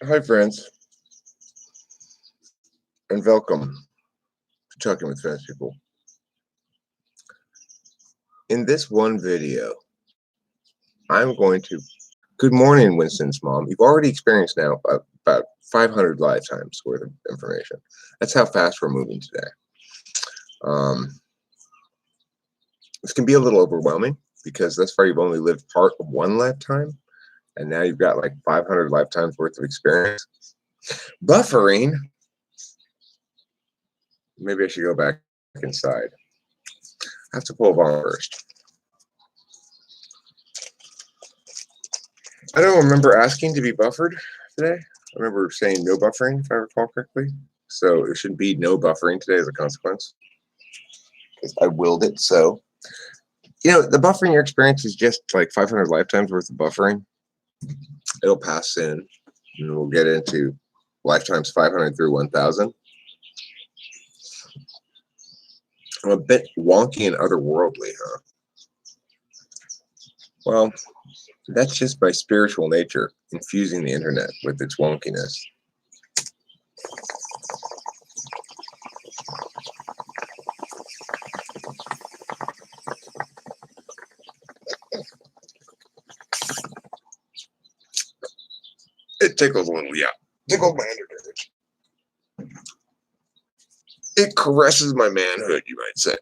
Hi, friends, and welcome to Talking with Fast People. In this one video, I'm going to. Good morning, Winston's mom. You've already experienced now about 500 lifetimes worth of information. That's how fast we're moving today. This can be a little overwhelming because thus far you've only lived part of one lifetime, and now you've got like 500 lifetimes worth of experience. Buffering. Maybe I should go back inside. I have to pull a bong first. I don't remember asking to be buffered today. I remember saying no buffering, if I recall correctly. So it should be no buffering today as a consequence. Because I willed it so. The buffering your experience is just like 500 lifetimes worth of buffering. It'll pass in, and we'll get into lifetimes 500 through 1,000. I'm a bit wonky and otherworldly, huh? Well, that's just my spiritual nature infusing the internet with its wonkiness. It tickles a little, yeah. Tickles my undercarriage. It caresses my manhood, you might say.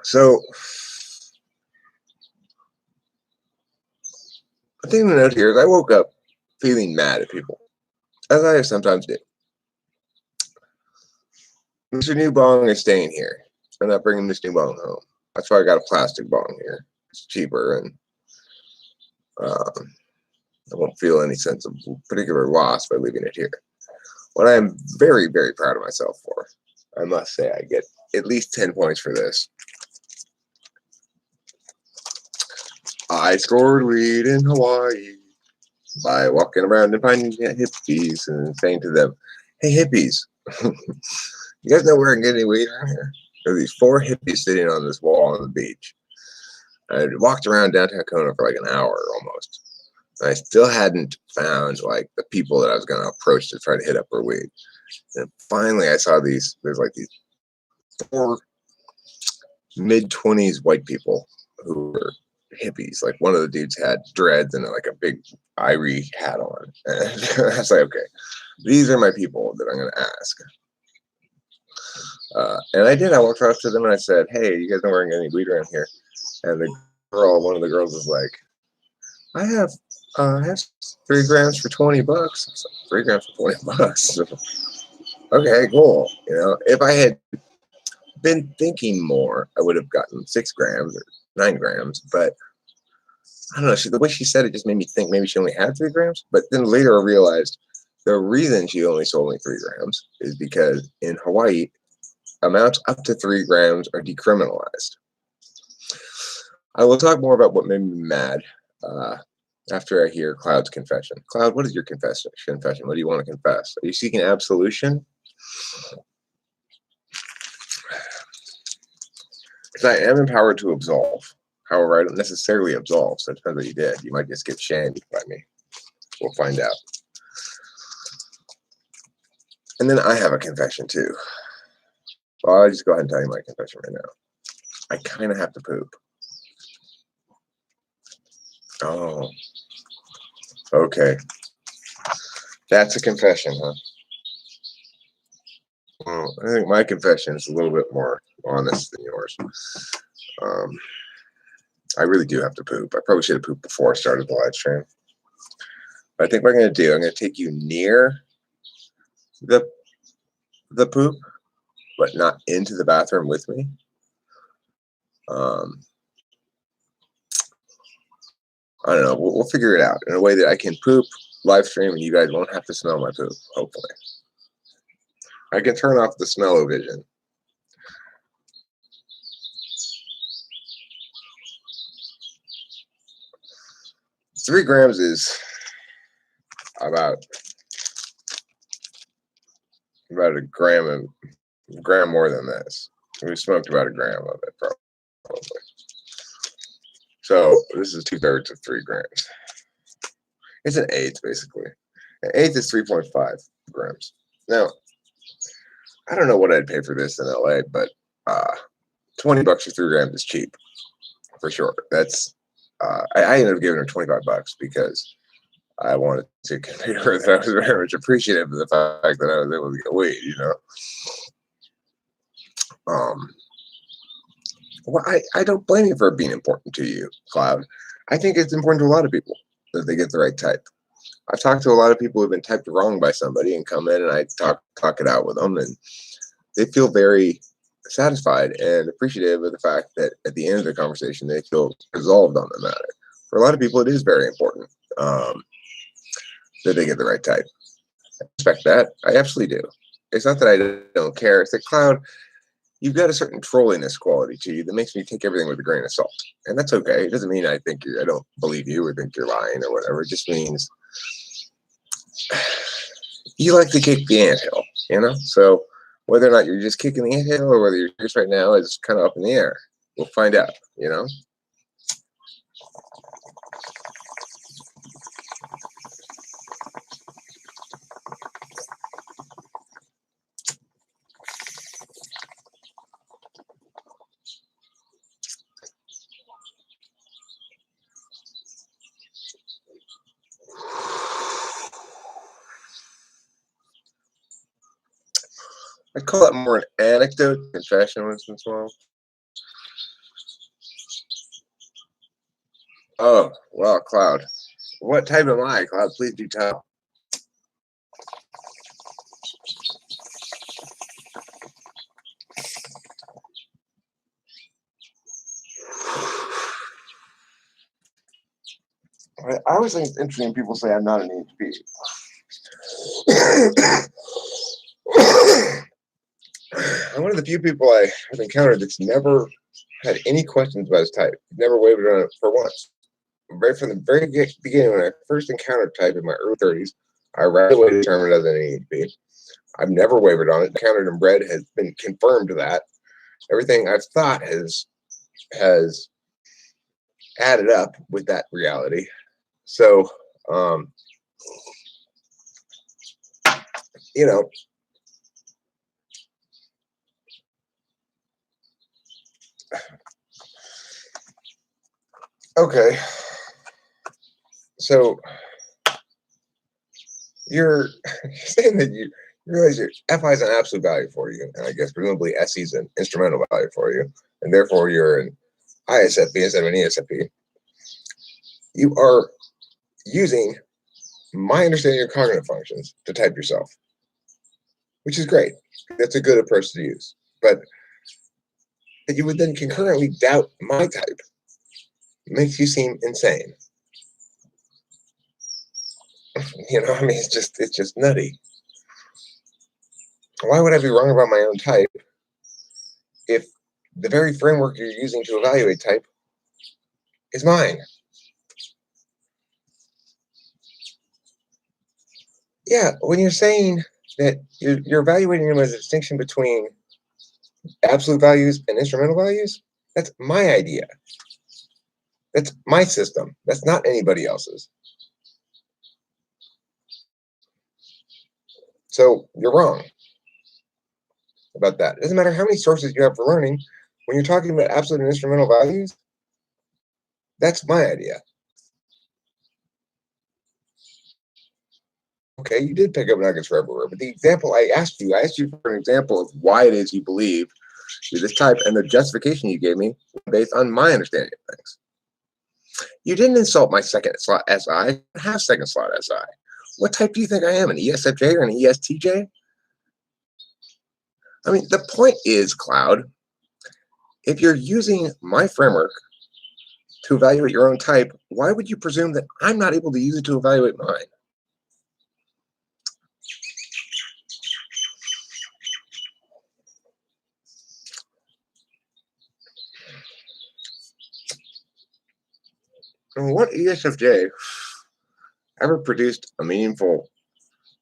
So, the thing to note here is I woke up feeling mad at people, as I sometimes do. Mr. New Bong is staying here. I'm not bringing Mr. New Bong home. That's why I got a plastic bong here. It's cheaper, and I won't feel any sense of particular loss by leaving it here. What I am very, very proud of myself for, I must say, I get at least 10 points for this. I scored weed in Hawaii by walking around and finding hippies and saying to them, "Hey, hippies, you guys know where I can get any weed around here?" There were these 4 hippies sitting on this wall on the beach. I walked around downtown Kona for like an hour almost. And I still hadn't found like the people that I was going to approach to try to hit up for weed. And finally, I saw there's like these 4 mid-20s white people who were hippies. Like one of the dudes had dreads and like a big Irie hat on. And I was like, okay, these are my people that I'm going to ask. And I did. I walked up to them and I said, "Hey, you guys know where I can get any weed around here?" And one of the girls was like, I have 3 grams for $20. I was like, 3 grams for $20. Okay, cool. If I had been thinking more, I would have gotten 6 grams or 9 grams. But I don't know. The way she said it just made me think maybe she only had 3 grams. But then later I realized the reason she only sold me 3 grams is because in Hawaii, amounts up to 3 grams are decriminalized. I will talk more about what made me mad after I hear Cloud's confession. Cloud, what is your confession? What do you want to confess? Are you seeking absolution? Because I am empowered to absolve. However, I don't necessarily absolve, so it depends what you did. You might just get shamed by me. We'll find out. And then I have a confession too. Well, I'll just go ahead and tell you my confession right now. I kind of have to poop. Oh. Okay. That's a confession, huh? Well, I think my confession is a little bit more honest than yours. I really do have to poop. I probably should have pooped before I started the live stream. But I think what I'm going to do, I'm going to take you near the poop, but not into the bathroom with me. I don't know. We'll figure it out in a way that I can poop live stream and you guys won't have to smell my poop, hopefully. I can turn off the smell-o-vision. Three grams is about a gram more than this. We smoked about a gram of it, probably. So this is 2/3 of 3 grams. It's an eighth, basically. An eighth is 3.5 grams. Now, I don't know what I'd pay for this in LA, but $20 for 3 grams is cheap for sure. That's I ended up giving her $25 because I wanted to convey to her that I was very much appreciative of the fact that I was able to get weed, you know. Well, I don't blame you for it being important to you, Cloud. I think it's important to a lot of people that they get the right type. I've talked to a lot of people who've been typed wrong by somebody and come in and I talk it out with them, and they feel very satisfied and appreciative of the fact that at the end of the conversation they feel resolved on the matter. For a lot of people, it is very important that they get the right type. I respect that. I absolutely do. It's not that I don't care. It's that, Cloud, you've got a certain trolliness quality to you that makes me take everything with a grain of salt, and that's okay. It doesn't mean I don't believe you or think you're lying or whatever. It just means you like to kick the anthill, you know. So whether or not you're just kicking the anthill or whether you're serious right now is kind of up in the air. We'll find out, you know. I call that more an anecdote, confession once in a while. Oh, well, Cloud. What type am I, Cloud? Please do tell. I always think it's interesting when people say I'm not an EHP. I'm one of the few people I have encountered that's never had any questions about his type. Never wavered on it for once. Right from the very beginning, when I first encountered type in my early 30s, I right away determined as an EHP. I've never wavered on it. Encountered and bred has been confirmed to that. Everything I've thought has added up with that reality. So, you know, okay. So you're saying that you realize your FI is an absolute value for you, and I guess presumably SE is an instrumental value for you, and therefore you're an ISFP instead of an ESFP. You are using my understanding of cognitive functions to type yourself, which is great. That's a good approach to use. But that you would then concurrently doubt my type makes you seem insane. You know, I mean, it's just nutty. Why would I be wrong about my own type if the very framework you're using to evaluate type is mine? Yeah, when you're saying that you're evaluating them as a distinction between absolute values and instrumental values, that's my idea. That's my system. That's not anybody else's. So you're wrong about that. It doesn't matter how many sources you have for learning. When you're talking about absolute and instrumental values, that's my idea. Okay, you did pick up nuggets from everywhere, but the example I asked you for an example of why it is you believe you're this type, and the justification you gave me based on my understanding of things. You didn't insult my second slot SI. I don't have second slot SI. What type do you think I am, an ESFJ or an ESTJ? I mean, the point is, Cloud, if you're using my framework to evaluate your own type, why would you presume that I'm not able to use it to evaluate mine? And what ESFJ ever produced a meaningful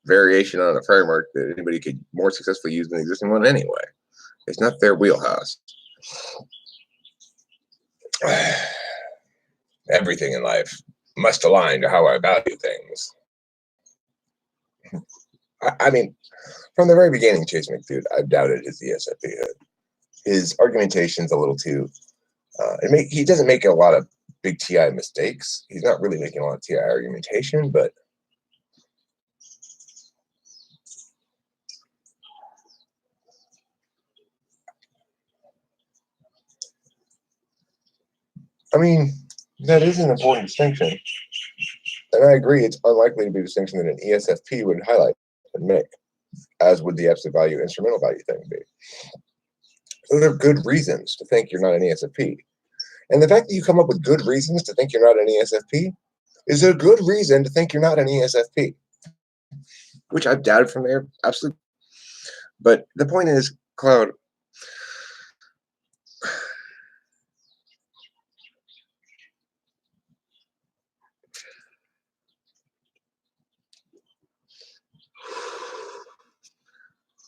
variation on a framework that anybody could more successfully use than the existing one anyway? It's not their wheelhouse. Everything in life must align to how I value things. I mean, from the very beginning, Chase McDude, I've doubted his ESFP. His argumentation's a little too. He doesn't make a lot of big TI mistakes. He's not really making a lot of TI argumentation, but I mean, that is an important distinction. And I agree, it's unlikely to be a distinction that an ESFP would highlight and make, as would the absolute value, instrumental value thing be. So there are good reasons to think you're not an ESFP. And the fact that you come up with good reasons to think you're not an ESFP is a good reason to think you're not an ESFP, which I've doubted from there, absolutely. But the point is, Cloud,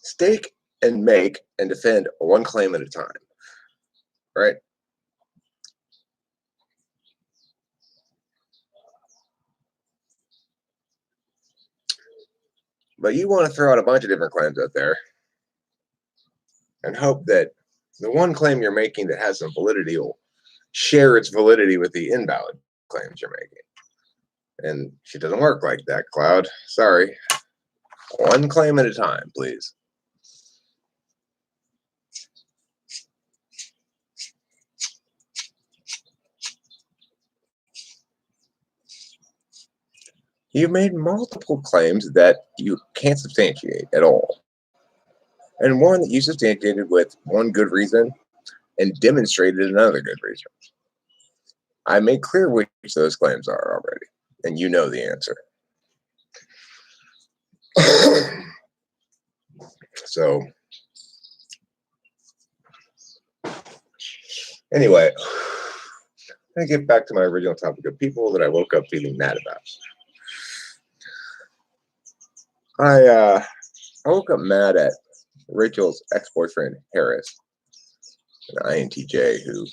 stake and make and defend one claim at a time, right? But you want to throw out a bunch of different claims out there and hope that the one claim you're making that has some validity will share its validity with the invalid claims you're making. And it doesn't work like that, Cloud. Sorry. One claim at a time, please. You've made multiple claims that you can't substantiate at all. And one that you substantiated with one good reason and demonstrated another good reason. I made clear which those claims are already, and you know the answer. So, anyway, I'm going to get back to my original topic of people that I woke up feeling mad about. I woke up mad at Rachel's ex-boyfriend, Harris, an INTJ who,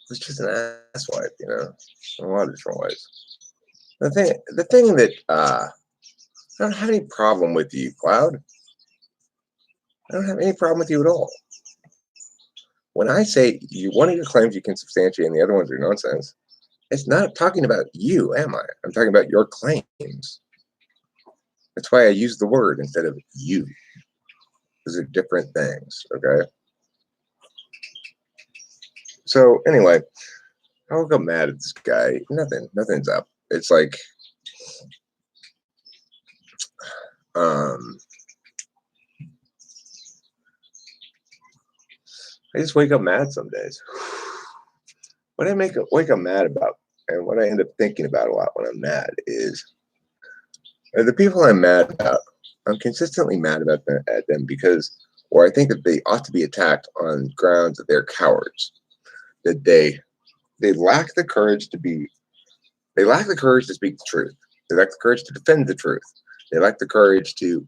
was just an asswipe, in a lot of different ways. The thing that I don't have any problem with you, Cloud. I don't have any problem with you at all. When I say one of your claims you can substantiate and the other ones are nonsense, it's not talking about you, am I? I'm talking about your claims. That's why I use the word instead of you. Those are different things, okay? So anyway, I woke up mad at this guy. Nothing's up. It's like, I just wake up mad some days. What I wake up mad about, and what I end up thinking about a lot when I'm mad is the people I'm mad about. I'm consistently mad about at them because, or I think that they ought to be attacked on grounds that they're cowards, that they lack the courage to be. They lack the courage to speak the truth. They lack the courage to defend the truth. They lack the courage to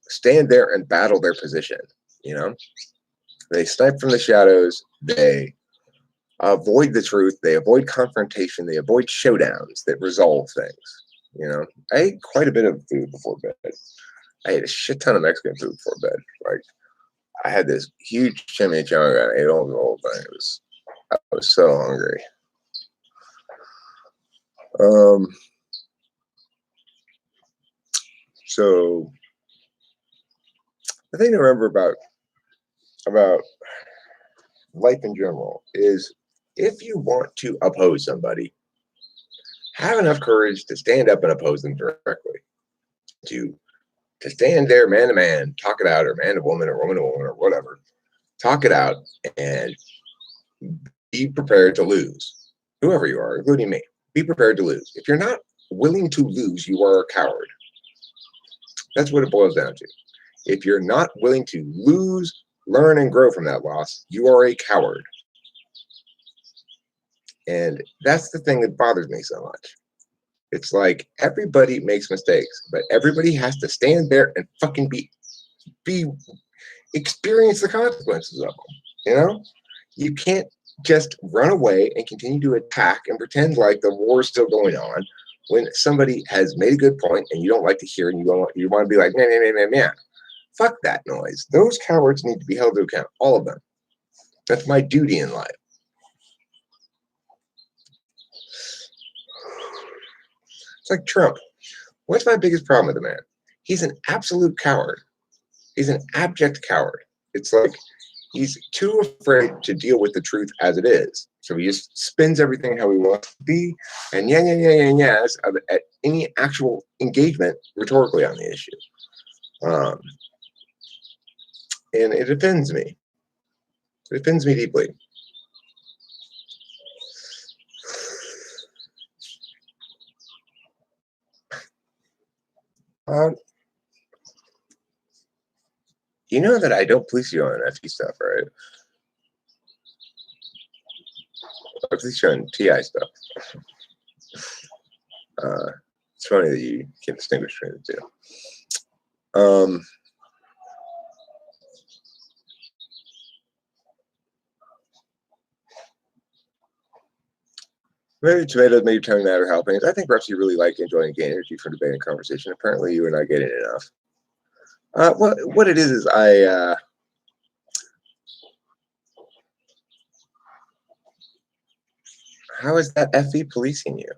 stand there and battle their position. They snipe from the shadows. They avoid the truth. They avoid confrontation. They avoid showdowns that resolve things. I ate quite a bit of food before bed. I ate a shit ton of Mexican food before bed. Like, I had this huge chimichanga. I ate all the whole thing. I was so hungry. So the thing to remember about life in general is, if you want to oppose somebody, have enough courage to stand up and oppose them directly. To stand there man to man, talk it out, or man to woman, or woman to woman, or whatever. Talk it out and be prepared to lose. Whoever you are, including me, be prepared to lose. If you're not willing to lose, you are a coward. That's what it boils down to. If you're not willing to lose, learn, and grow from that loss, you are a coward. And that's the thing that bothers me so much. It's like everybody makes mistakes, but everybody has to stand there and fucking be experience the consequences of them. You know, you can't just run away and continue to attack and pretend like the war is still going on when somebody has made a good point and you don't like to hear it and you want to be like, man, man, man, man, man. Fuck that noise. Those cowards need to be held to account, all of them. That's my duty in life. It's like Trump. What's my biggest problem with the man? He's an absolute coward. He's an abject coward. It's like he's too afraid to deal with the truth as it is. So he just spins everything how he wants to be, and yes at any actual engagement rhetorically on the issue. And it offends me. It offends me deeply. You know that I don't police you on FE stuff, right? I police you on TI stuff. It's funny that you can't distinguish between the two. Maybe tomatoes, maybe telling that or helping. I think perhaps you really like enjoying gain energy from debate and conversation. Apparently, you are not getting enough. What it is how is that FE policing you?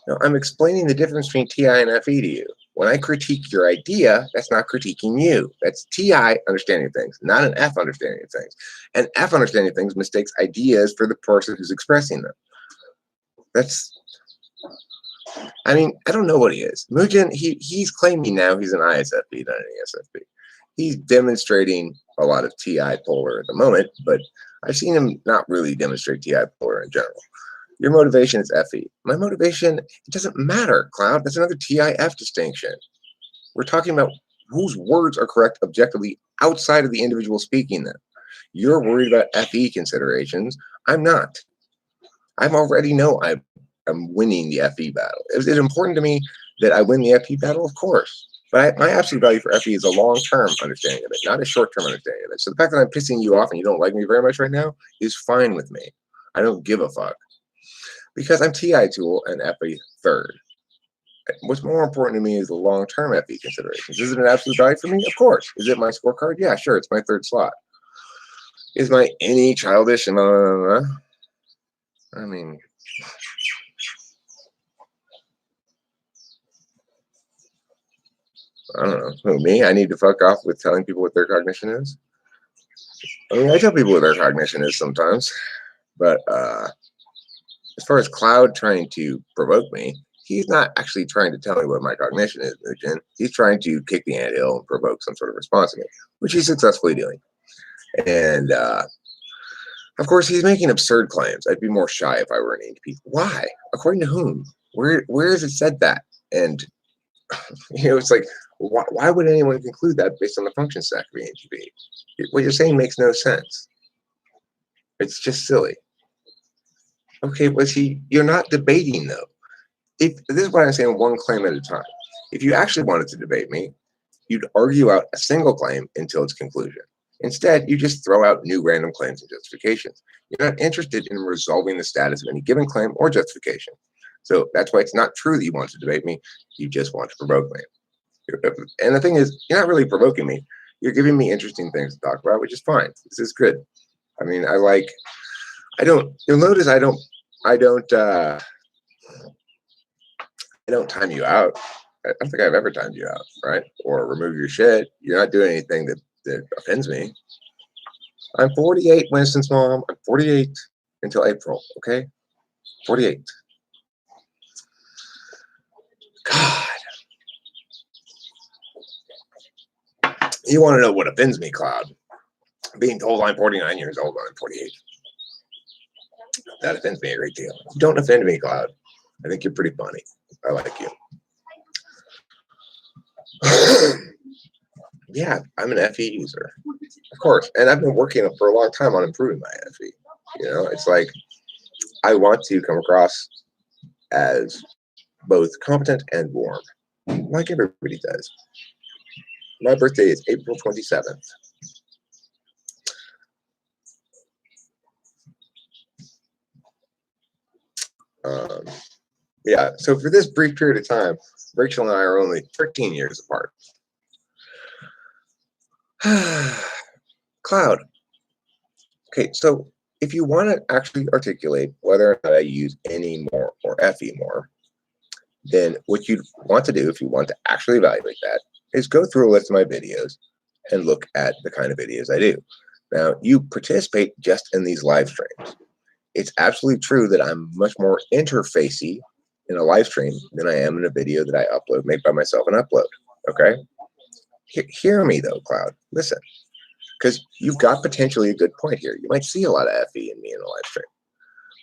No, I'm explaining the difference between TI and FE to you. When I critique your idea, that's not critiquing you. That's TI understanding things, not an F understanding of things. And F understanding things mistakes ideas for the person who's expressing them. I mean, I don't know what he is. Mugen, he's claiming now he's an ISFP, not an ESFP. He's demonstrating a lot of TI polar at the moment, but I've seen him not really demonstrate TI polar in general. Your motivation is FE. My motivation, it doesn't matter, Cloud. That's another TIF distinction. We're talking about whose words are correct objectively outside of the individual speaking them. You're worried about FE considerations. I'm not. I already know I'm winning the FE battle. Is it important to me that I win the FE battle? Of course. But my absolute value for FE is a long-term understanding of it, not a short-term understanding of it. So the fact that I'm pissing you off and you don't like me very much right now is fine with me. I don't give a fuck. Because I'm TI tool and FE third. What's more important to me is the long-term FE considerations. Is it an absolute value for me? Of course. Is it my scorecard? Yeah, sure. It's my third slot. Is my any childish and I mean, I don't know. Who, me? I need to fuck off with telling people what their cognition is? I mean, I tell people what their cognition is sometimes. But as far as Cloud trying to provoke me, he's not actually trying to tell me what my cognition is, Mugen. He's trying to kick the anthill and provoke some sort of response to me, which he's successfully doing. And of course, he's making absurd claims. I'd be more shy if I were an ATP. Why? According to whom? Where has it said that? And it's like, why would anyone conclude that based on the function stack of ATP? What you're saying makes no sense. It's just silly. Okay, but you're not debating though. If this is what I'm saying, one claim at a time. If you actually wanted to debate me, you'd argue out a single claim until its conclusion. Instead, you just throw out new random claims and justifications. You're not interested in resolving the status of any given claim or justification. So that's why it's not true that you want to debate me. You just want to provoke me. And the thing is, you're not really provoking me. You're giving me interesting things to talk about, which is fine. This is good. I mean, you'll notice I don't time you out. I don't think I've ever timed you out, right? Or remove your shit. You're not doing anything that offends me. I'm 48, Winston's mom. I'm 48 until April, okay? 48. God. You want to know what offends me, Cloud? Being told I'm 49 years old when I'm 48. That offends me a great deal. Don't offend me, Cloud. I think you're pretty funny. I like you. Yeah, I'm an FE user, of course, and I've been working for a long time on improving my FE. It's like I want to come across as both competent and warm, like everybody does. My birthday is April 27th. Um, yeah, so for this brief period of time, Rachel and I are only 13 years apart. Cloud. Okay, so if you want to actually articulate whether or not I use any more or FE more, then what you'd want to do if you want to actually evaluate that is go through a list of my videos and look at the kind of videos I do. Now, you participate just in these live streams. It's absolutely true that I'm much more interfacey in a live stream than I am in a video that I upload, make by myself and upload. Okay? Hear me though, Cloud. Listen, because you've got potentially a good point here. You might see a lot of FE in me in a live stream.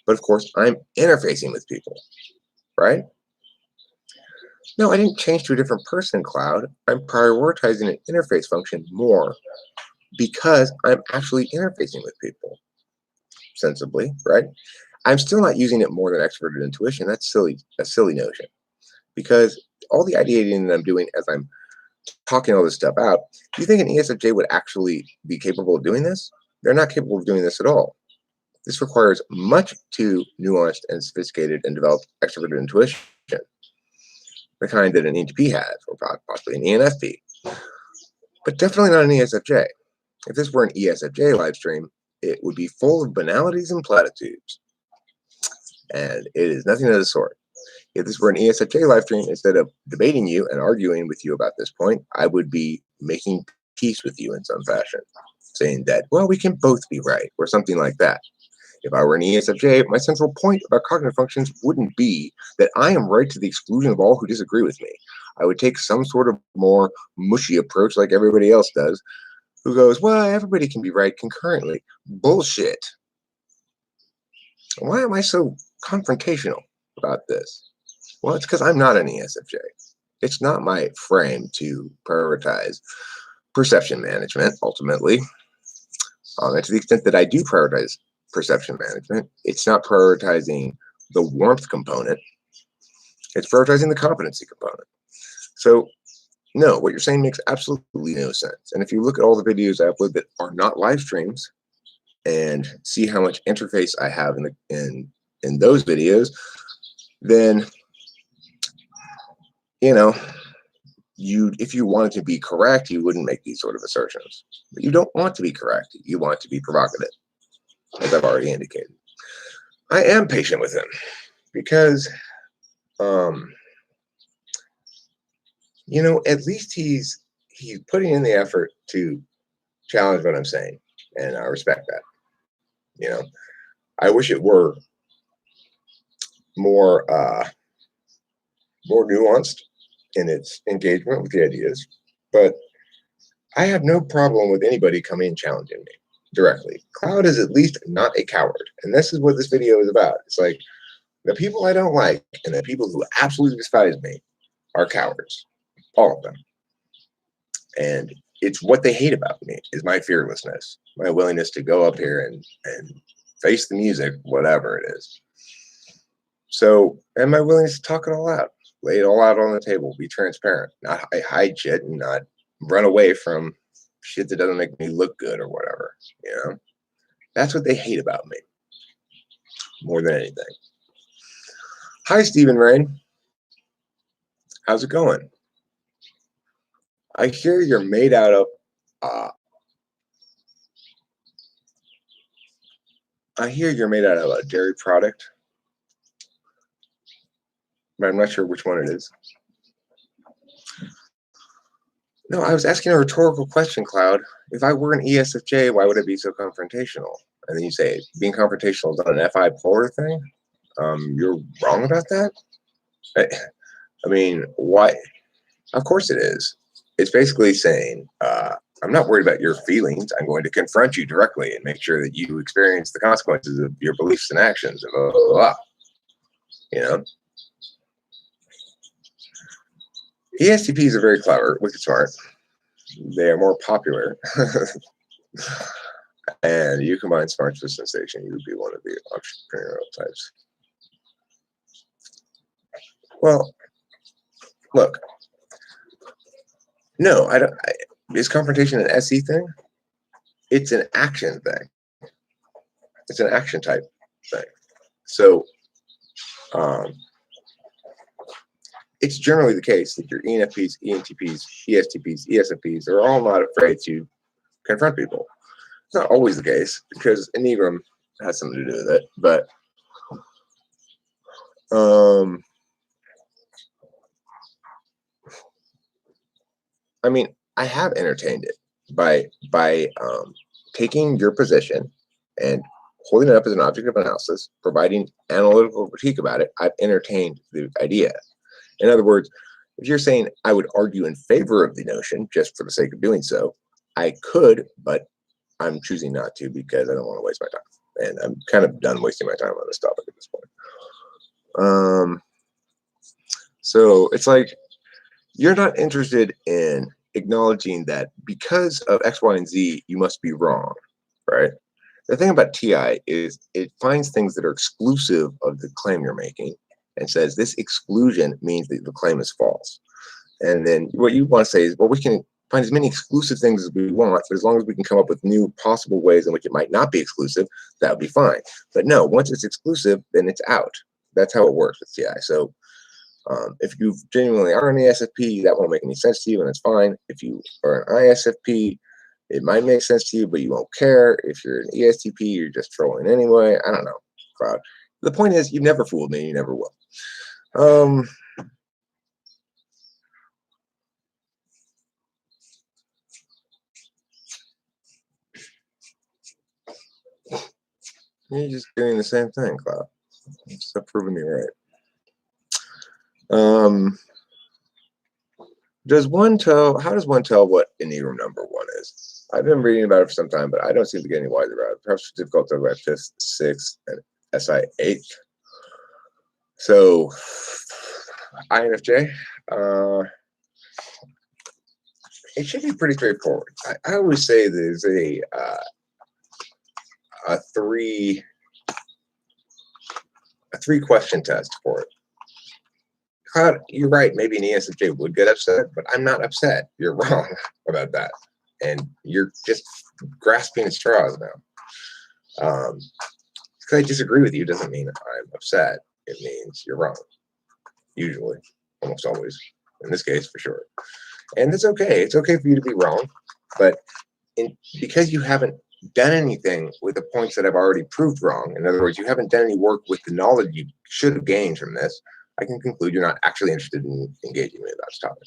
But of course, I'm interfacing with people, right? No, I didn't change to a different person, Cloud. I'm prioritizing an interface function more because I'm actually interfacing with people sensibly, right? I'm still not using it more than extroverted intuition. That's silly, a silly notion. Because all the ideating that I'm doing as I'm talking all this stuff out, do you think an ESFJ would actually be capable of doing this? They're not capable of doing this at all. This requires much too nuanced and sophisticated and developed extroverted intuition, the kind that an ENTP has, or possibly an ENFP, but definitely not an ESFJ. If this were an ESFJ live stream, it would be full of banalities and platitudes, and it is nothing of the sort. If this were an ESFJ live stream, instead of debating you and arguing with you about this point, I would be making peace with you in some fashion, saying that, well, we can both be right, or something like that. If I were an ESFJ, my central point about cognitive functions wouldn't be that I am right to the exclusion of all who disagree with me. I would take some sort of more mushy approach like everybody else does, who goes, well, everybody can be right concurrently. Bullshit. Why am I so confrontational about this? Well, it's because I'm not an ESFJ. It's not my frame to prioritize perception management, ultimately. And to the extent that I do prioritize perception management, it's not prioritizing the warmth component. It's prioritizing the competency component. So, no, what you're saying makes absolutely no sense. And if you look at all the videos I upload that are not live streams and see how much interface I have in those videos, then, you know, if you wanted to be correct, you wouldn't make these sort of assertions. But you don't want to be correct. You want to be provocative, as I've already indicated. I am patient with him because, you know, at least he's putting in the effort to challenge what I'm saying, and I respect that. You know, I wish it were more more nuanced in its engagement with the ideas, but I have no problem with anybody coming and challenging me directly. Cloud is at least not a coward, and this is what this video is about. It's like the people I don't like and the people who absolutely despise me are cowards, all of them. And it's what they hate about me is my fearlessness, my willingness to go up here and face the music, whatever it is. So, and my willingness to talk it all out, lay it all out on the table, be transparent, not hide shit and not run away from shit that doesn't make me look good or whatever, you know? That's what they hate about me more than anything. Hi, Stephen Rain. How's it going? I hear you're made out of a dairy product, but I'm not sure which one it is. No, I was asking a rhetorical question, Cloud. If I were an ESFJ, why would I be so confrontational? And then you say being confrontational is not an FI polar thing. You're wrong about that. I mean, why? Of course it is. It's basically saying, I'm not worried about your feelings. I'm going to confront you directly and make sure that you experience the consequences of your beliefs and actions. And blah, blah, blah. You know, ESTPs are very clever, wicked smart. They are more popular. And you combine smarts with sensation, you would be one of the entrepreneurial types. Well, look, no, I don't. Is confrontation an SE thing? It's an action thing. It's an action type thing. So Um, it's generally the case that your ENFPs, ENTPs, ESTPs, ESFPs are all not afraid to confront people. It's not always the case because Enneagram has something to do with it, but I mean, I have entertained it by taking your position and holding it up as an object of analysis, providing analytical critique about it. I've entertained the idea. In other words, if you're saying I would argue in favor of the notion just for the sake of doing so, I could, but I'm choosing not to because I don't want to waste my time. And I'm kind of done wasting my time on this topic at this point. So it's like you're not interested in acknowledging that because of X, Y, and Z, you must be wrong, right? The thing about TI is it finds things that are exclusive of the claim you're making and says this exclusion means that the claim is false. And then what you want to say is, well, we can find as many exclusive things as we want, but as long as we can come up with new possible ways in which it might not be exclusive, that would be fine. But no, once it's exclusive, then it's out. That's how it works with TI. So if you genuinely are an ESFP, that won't make any sense to you, and it's fine. If you are an ISFP, it might make sense to you, but you won't care. If you're an ESTP, you're just trolling anyway. I don't know, Cloud. The point is, you've never fooled me. You never will. You're just doing the same thing, Cloud. Stop proving me right. How does one tell what Enneagram number 1 is? I've been reading about it for some time, but I don't seem to get any wiser about it. Perhaps it's difficult to talk about 5th, 6th, and SI 8th. So, INFJ, it should be pretty straightforward. I always say there's a three question test for it. Cloud, you're right. Maybe an ESFJ would get upset, but I'm not upset. You're wrong about that, and you're just grasping at straws now. Because I disagree with you doesn't mean I'm upset. It means you're wrong. Usually, almost always. In this case, for sure. And it's okay. It's okay for you to be wrong, but because you haven't done anything with the points that I've already proved wrong, in other words, you haven't done any work with the knowledge you should have gained from this, I can conclude you're not actually interested in engaging with that topic.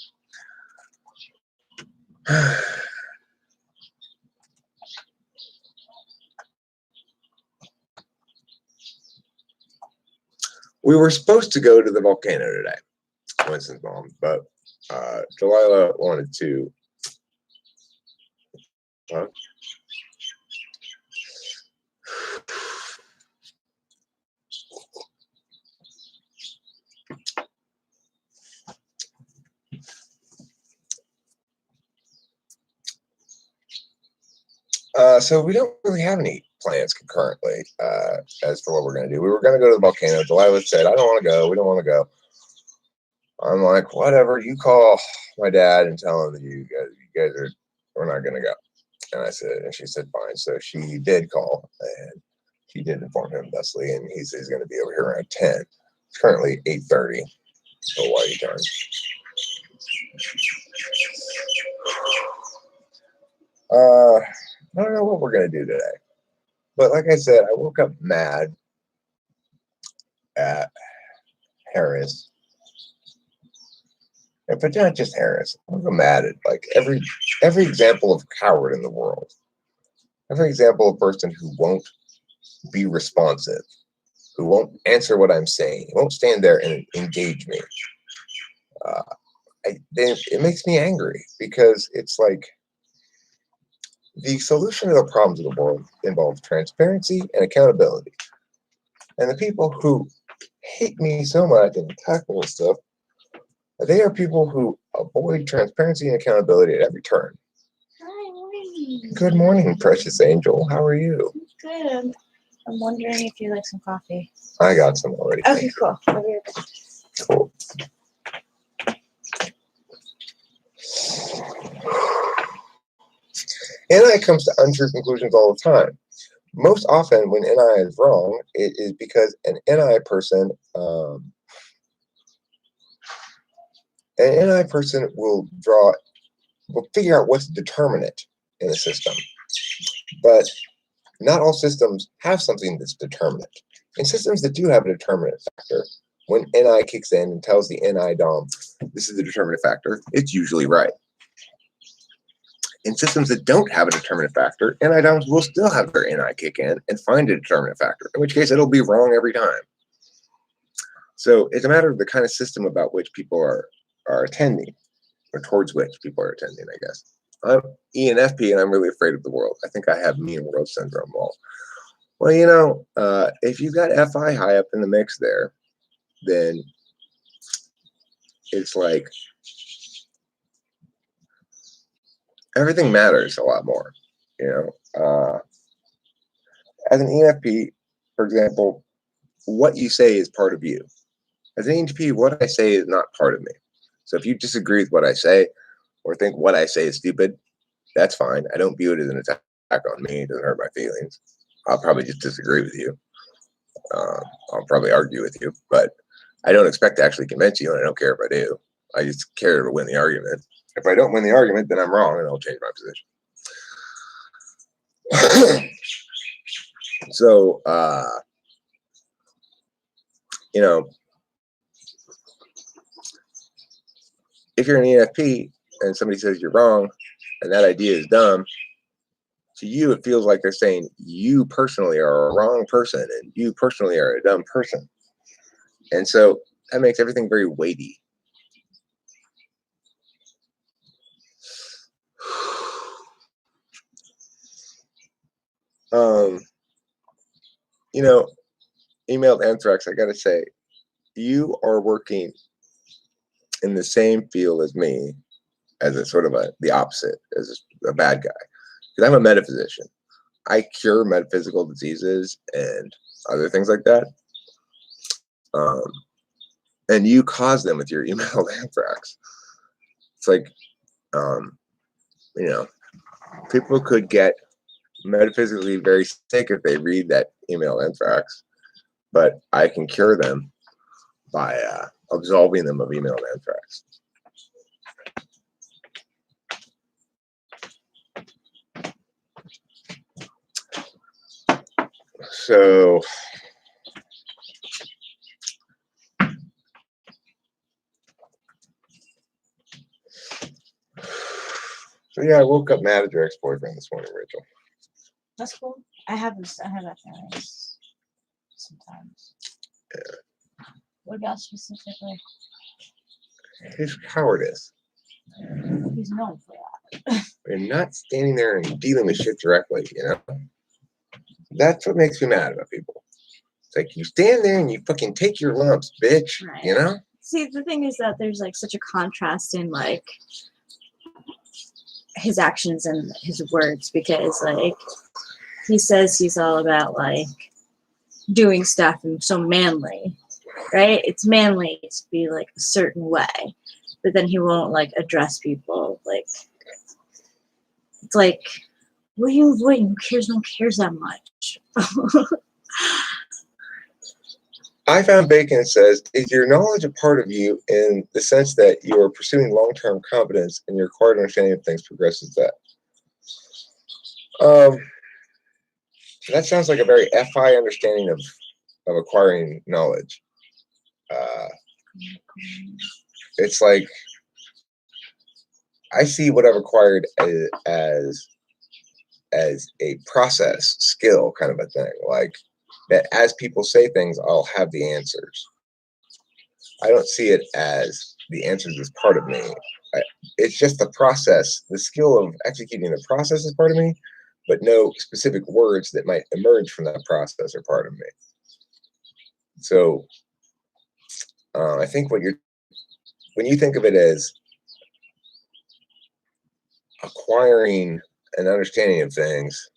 We were supposed to go to the volcano today, Winston's mom, but Delilah wanted to. So we don't really have any plans concurrently as for what we're going to do. We were going to go to the volcano. Delilah said, I don't want to go. We don't want to go. I'm like, whatever. You call my dad and tell him that you guys we're not going to go. And she said, fine. So she did call and she did inform him thusly. And he says he's going to be over here around 10. It's currently 8:30 Hawaii time. I don't know what we're going to do today. But like I said, I woke up mad at Harris. But not just Harris. I woke up mad at like every example of coward in the world. Every example of person who won't be responsive, who won't answer what I'm saying, won't stand there and engage me. It makes me angry because it's like the solution to the problems of the world involves transparency and accountability. And the people who hate me so much and tackle stuff, they are people who avoid transparency and accountability at every turn. Hi, morning. Good morning, precious angel. How are you? Good. I'm wondering if you like some coffee. I got some already. Okay, cool. I'll be right back. Cool. And it comes to untrue conclusions all the time. most often when NI is wrong, it is because an NI person, will figure out what's the determinant in a system, but not all systems have something that's determinant. In systems that do have a determinant factor, when NI kicks in and tells the NI DOM, this is the determinant factor, it's usually right. In systems that don't have a determinant factor, NI DOMs will still have their NI kick in and find a determinant factor, in which case it'll be wrong every time. So it's a matter of the kind of system about which people are attending, or towards which people are attending, I guess. I'm ENFP and I'm really afraid of the world. I think I have mean world syndrome. Well, you know, if you've got FI high up in the mix there, then it's like everything matters a lot more, you know. As an ENFP, for example, what you say is part of you. As an ENTP, what I say is not part of me. So if you disagree with what I say or think what I say is stupid, that's fine. I don't view it as an attack on me. It doesn't hurt my feelings. I'll probably just disagree with you. I'll probably argue with you, but I don't expect to actually convince you, and I don't care if I do. I just care to win the argument. If I don't win the argument, then I'm wrong, and I'll change my position. So, you know, if you're an ENFP and somebody says you're wrong and that idea is dumb, to you it feels like they're saying you personally are a wrong person and you personally are a dumb person. And so that makes everything very weighty. You know, emailed anthrax, I gotta say, you are working in the same field as me, as a sort of the opposite, as a bad guy. Because I'm a metaphysician. I cure metaphysical diseases and other things like that. And you cause them with your emailed anthrax. It's like, you know, people could get metaphysically very sick if they read that email anthrax, but I can cure them by absolving them of email anthrax. So yeah, I woke up mad at your ex-boyfriend this morning, Rachel. That's cool. I have that feelings sometimes. Yeah. What about specifically? His cowardice. He's known for that. You're not standing there and dealing with shit directly, you know? That's what makes me mad about people. It's like you stand there and you fucking take your lumps, bitch. Right. You know? See, the thing is that there's like such a contrast in like his actions and his words, because like he says he's all about like doing stuff and so manly, right? It's manly to be like a certain way, but then he won't like address people. Like, it's like, what are you avoiding? Who cares? No one cares that much. I Found Bacon says, is your knowledge a part of you in the sense that you are pursuing long-term competence and your acquired understanding of things progresses that? That sounds like a very FI understanding of acquiring knowledge. It's like I see what I've acquired as a process skill kind of a thing. Like that as people say things, I'll have the answers. I don't see it as the answers as part of me. It's just the process, the skill of executing the process is part of me, but no specific words that might emerge from that process are part of me. So I think when you think of it as acquiring an understanding of things,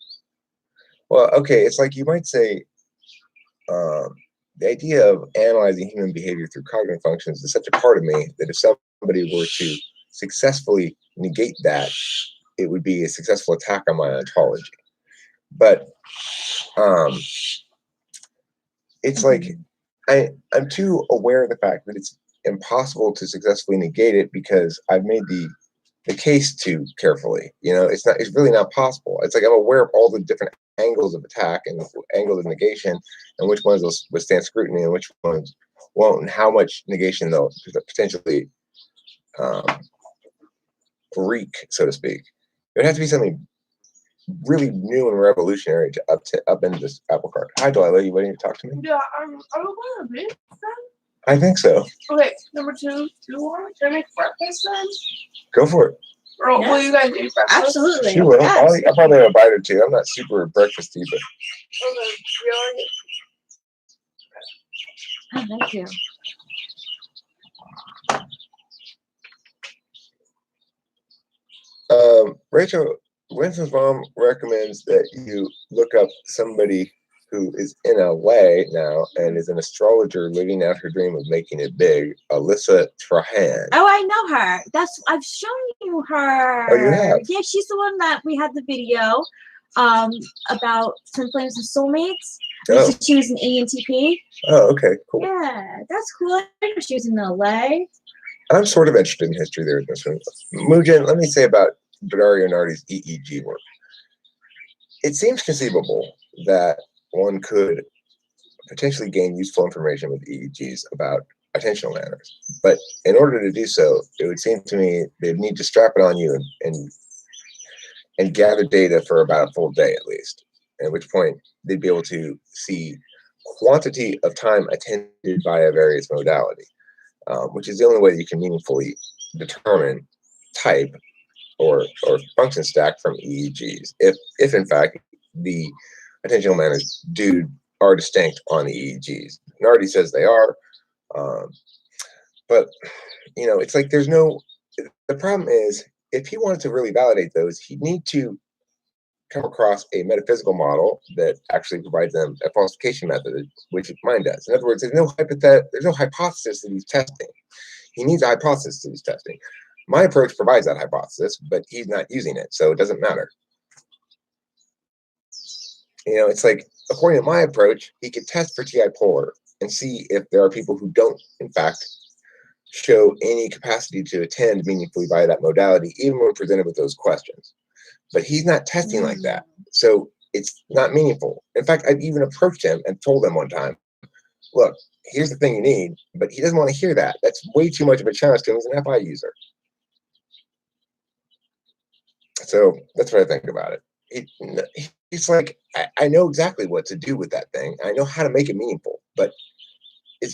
well, okay, it's like you might say the idea of analyzing human behavior through cognitive functions is such a part of me that if somebody were to successfully negate that, it would be a successful attack on my ontology. But it's like I'm too aware of the fact that it's impossible to successfully negate it because I've made the case too carefully. It's really not possible. It's like I'm aware of all the different angles of attack and angles of negation, and which ones will withstand scrutiny and which ones won't, and how much negation they'll potentially wreak, so to speak. It would have to be something really new and revolutionary to upend this apple cart. Hi, Delilah. You waiting to talk to me? Yeah, are we going to be then? I think so. Okay, number 2, do you want to make breakfast then? Go for it. Or Yeah. will you guys eat breakfast? Absolutely. She will. Yes. I'll probably have a bite or two. I'm not super breakfasty, but Okay, really? Oh, thank you. Rachel, Winston's mom recommends that you look up somebody who is in LA now and is an astrologer living out her dream of making it big, Alyssa Trahan. Oh, I know her. I've shown you her. Oh, you have? Yeah, she's the one that we had the video about Twin Flames and Soulmates. Oh. She was an ENTP. Oh, okay, cool. Yeah, that's cool. I know she was in LA. I'm sort of interested in history there in this one. Mujan, let me say about Dario Nardi's EEG work. It seems conceivable that one could potentially gain useful information with EEGs about attentional manners. But in order to do so, it would seem to me they'd need to strap it on you and gather data for about a full day at least, at which point they'd be able to see quantity of time attended by a various modality, which is the only way you can meaningfully determine type or function stack from EEGs, if in fact the attentional manners are distinct on the EEGs. Nardi says they are, but it's like the problem is, if he wanted to really validate those, he'd need to come across a metaphysical model that actually provides them a falsification method, which mine does. In other words, there's no hypothesis that he's testing. He needs a hypothesis that he's testing. My approach provides that hypothesis, but he's not using it, so it doesn't matter. It's like, according to my approach, he could test for TI polar and see if there are people who don't, in fact, show any capacity to attend meaningfully via that modality, even when presented with those questions. But he's not testing like that, so it's not meaningful. In fact, I've even approached him and told him one time, look, here's the thing you need, but he doesn't want to hear that. That's way too much of a challenge to him as an FI user. So that's what I think about it. He's like, I know exactly what to do with that thing. I know how to make it meaningful, but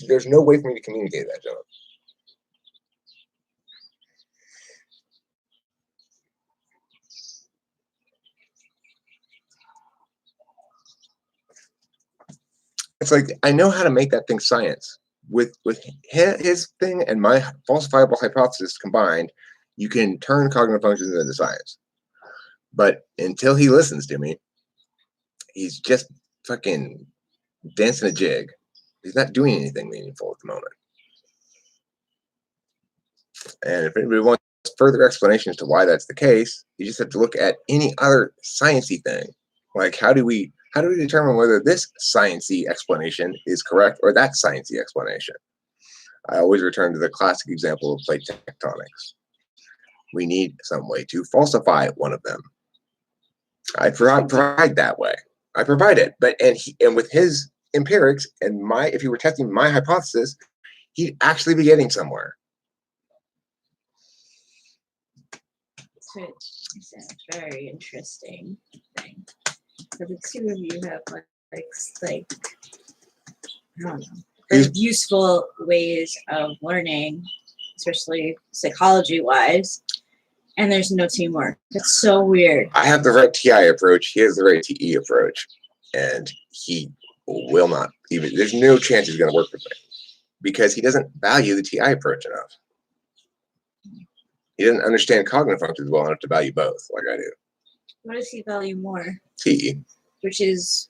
there's no way for me to communicate that to him. It's like, I know how to make that thing science. With his thing and my falsifiable hypothesis combined, you can turn cognitive functions into science. But until he listens to me, he's just fucking dancing a jig. He's not doing anything meaningful at the moment. And if anybody wants further explanations to why that's the case, you just have to look at any other sciencey thing. Like, how do we determine whether this sciencey explanation is correct or that sciencey explanation? I always return to the classic example of plate tectonics. We need some way to falsify one of them. I provide that way. I provide it, and with his empirics and if he were testing my hypothesis, he'd actually be getting somewhere. It's a very interesting thing. But the two of you have like I don't know, very useful ways of learning, especially psychology-wise. And there's no teamwork. It's so weird. I have the right TI approach. He has the right TE approach, and he will not even. There's no chance he's going to work with me because he doesn't value the TI approach enough. He doesn't understand cognitive functions well enough to value both, like I do. What does he value more? TE, which is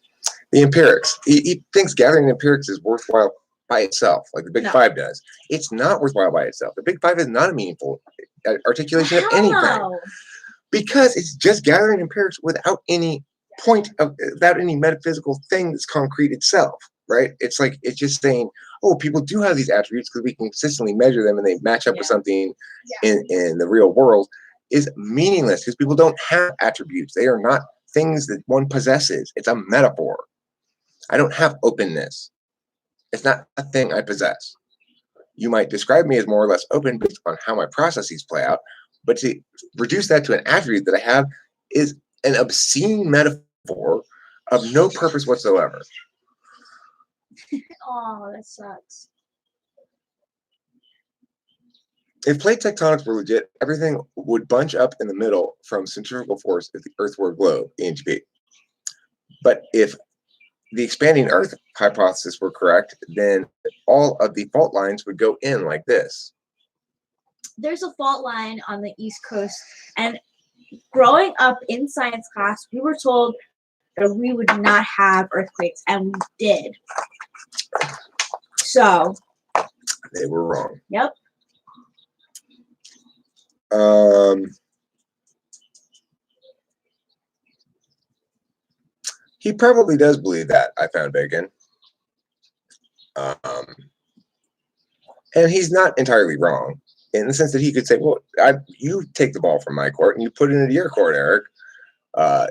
the empirics. He thinks gathering empirics is worthwhile by itself, like the Big Five does. It's not worthwhile by itself. The Big Five is not a meaningful articulation of anything because it's just gathering empirics without any point of without any metaphysical thing that's concrete itself, right? It's like it's just saying, oh, people do have these attributes because we can consistently measure them and they match up with something in the real world is meaningless because people don't have attributes. They are not things that one possesses. It's a metaphor. I don't have openness. It's not a thing I possess. You might describe me as more or less open based on how my processes play out, but to reduce that to an attribute that I have is an obscene metaphor of no purpose whatsoever. Oh, that sucks. If plate tectonics were legit, everything would bunch up in the middle from centrifugal force if the Earth were a globe, ENTP. But if the expanding Earth hypothesis were correct, then all of the fault lines would go in like this. There's a fault line on the East Coast, and growing up in science class, we were told that we would not have earthquakes, and we did. So, They were wrong. yep. He probably does believe that, I found Bacon. And he's not entirely wrong in the sense that he could say, well, you take the ball from my court and you put it into your court, Eric.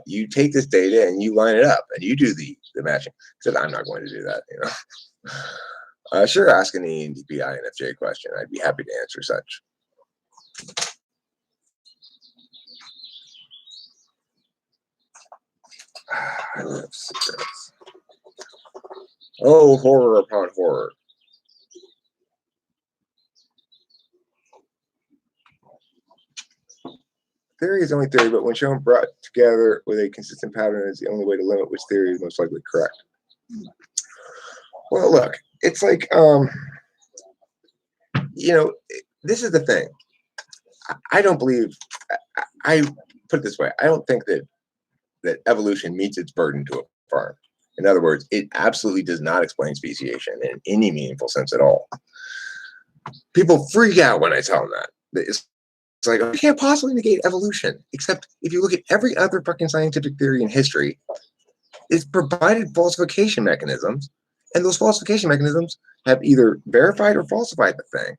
You take this data and you line it up and you do the matching. He said, I'm not going to do that, you know. Sure, ask an ENTP INFJ question. I'd be happy to answer such. I love secrets. Oh, horror upon horror. Theory is only theory, but when shown brought together with a consistent pattern is the only way to limit which theory is most likely correct. Well, look, it's like, you know, this is the thing. I don't believe, I put it this way, I don't think that evolution meets its burden to affirm. In other words, it absolutely does not explain speciation in any meaningful sense at all. People freak out when I tell them that. It's like, you can't possibly negate evolution, except if you look at every other fucking scientific theory in history, it's provided falsification mechanisms, and those falsification mechanisms have either verified or falsified the thing.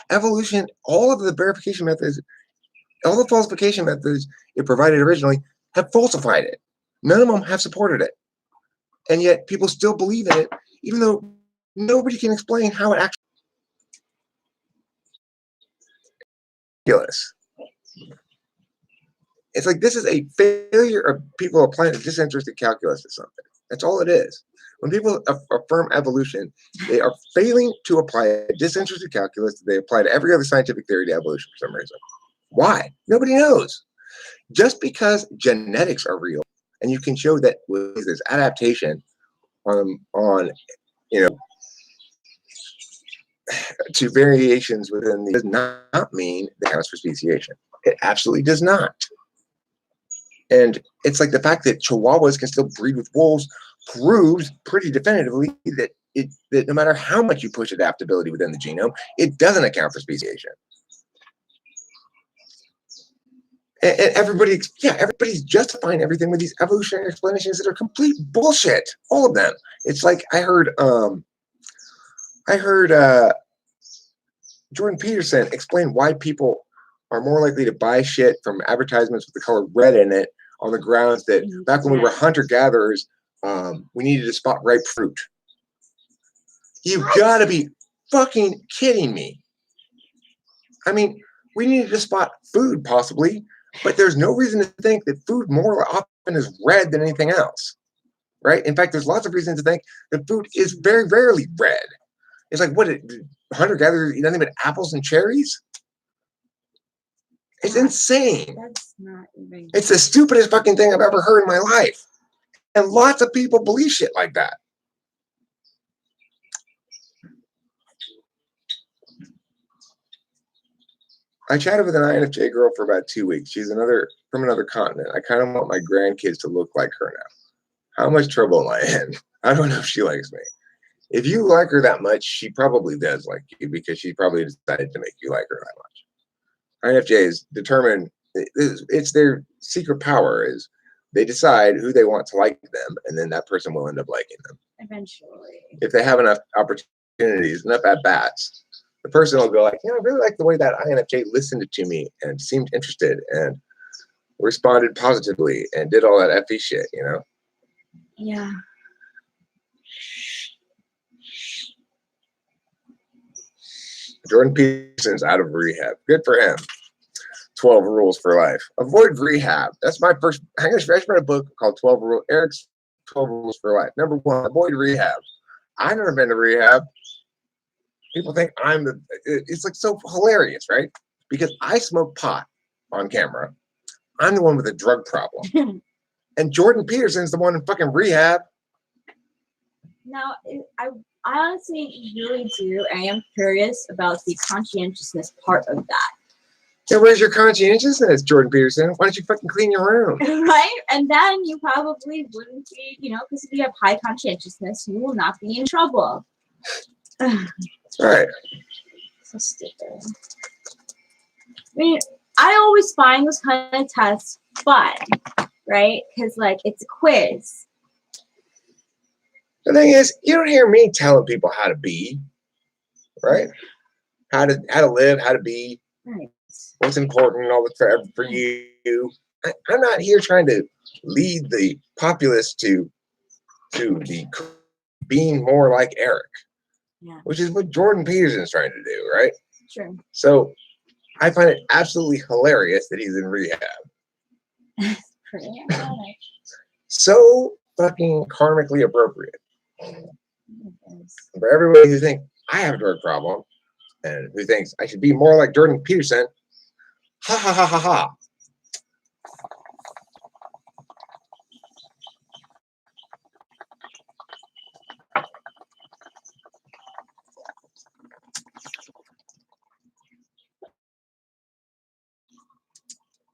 Evolution, all of the verification methods, all the falsification methods it provided originally have falsified it. None of them have supported it. And yet people still believe in it, even though nobody can explain how it actually ridiculous. It's like this is a failure of people applying disinterested calculus to something. That's all it is. When people affirm evolution, they are failing to apply a disinterested calculus that they apply to every other scientific theory to evolution for some reason. Why? Nobody knows. Just because genetics are real, and you can show that there's adaptation on you know, to variations within the, does not mean that counts for speciation. It absolutely does not. And it's like the fact that chihuahuas can still breed with wolves proves pretty definitively that that no matter how much you push adaptability within the genome, it doesn't account for speciation. And everybody's justifying everything with these evolutionary explanations that are complete bullshit. All of them. It's like I heard Jordan Peterson explain why people are more likely to buy shit from advertisements with the color red in it on the grounds that back when we were hunter-gatherers, we needed to spot ripe fruit. You've got to be fucking kidding me. I mean, we needed to spot food possibly, but there's no reason to think that food more often is red than anything else, right? In fact, there's lots of reasons to think that food is very rarely red. It's like, what, hunter-gatherers eat nothing but apples and cherries? It's insane. That's not even. It's the stupidest fucking thing I've ever heard in my life. And lots of people believe shit like that. I chatted with an INFJ girl for about 2 weeks. She's from another continent. I kind of want my grandkids to look like her now. How much trouble am I in? I don't know if she likes me. If you like her that much, she probably does like you because she probably decided to make you like her that much. INFJ is determined. It's their secret power is they decide who they want to like them, and then that person will end up liking them. Eventually. If they have enough opportunities, enough at bats, the person will go like, I really like the way that INFJ listened to me and seemed interested and responded positively and did all that FE shit, Yeah. Jordan Peterson's out of rehab. Good for him. 12 rules for life. Avoid rehab. That's my first. I just read a book called 12 Rules. Eric's 12 Rules for Life. Number 1, avoid rehab. I've never been to rehab. People think I'm the. It's like so hilarious, right? Because I smoke pot on camera. I'm the one with a drug problem, and Jordan Peterson's the one in fucking rehab. Now, I honestly really do. I am curious about the conscientiousness part of that. Yeah, where's your conscientiousness, Jordan Peterson? Why don't you fucking clean your room? Right? And then you probably wouldn't be, because if you have high conscientiousness, you will not be in trouble. Right. So stupid. I mean, I always find those kind of tests fun, right? Because, it's a quiz. The thing is, you don't hear me telling people how to be, right? How to live, how to be, Right. what's important, all for you. I'm not here trying to lead the populace to the being more like Eric, which is what Jordan Peterson's trying to do, right? Sure. So I find it absolutely hilarious that he's in rehab. Pretty ironic. So fucking karmically appropriate. For everybody who thinks I have a drug problem and who thinks I should be more like Jordan Peterson, ha ha ha ha ha.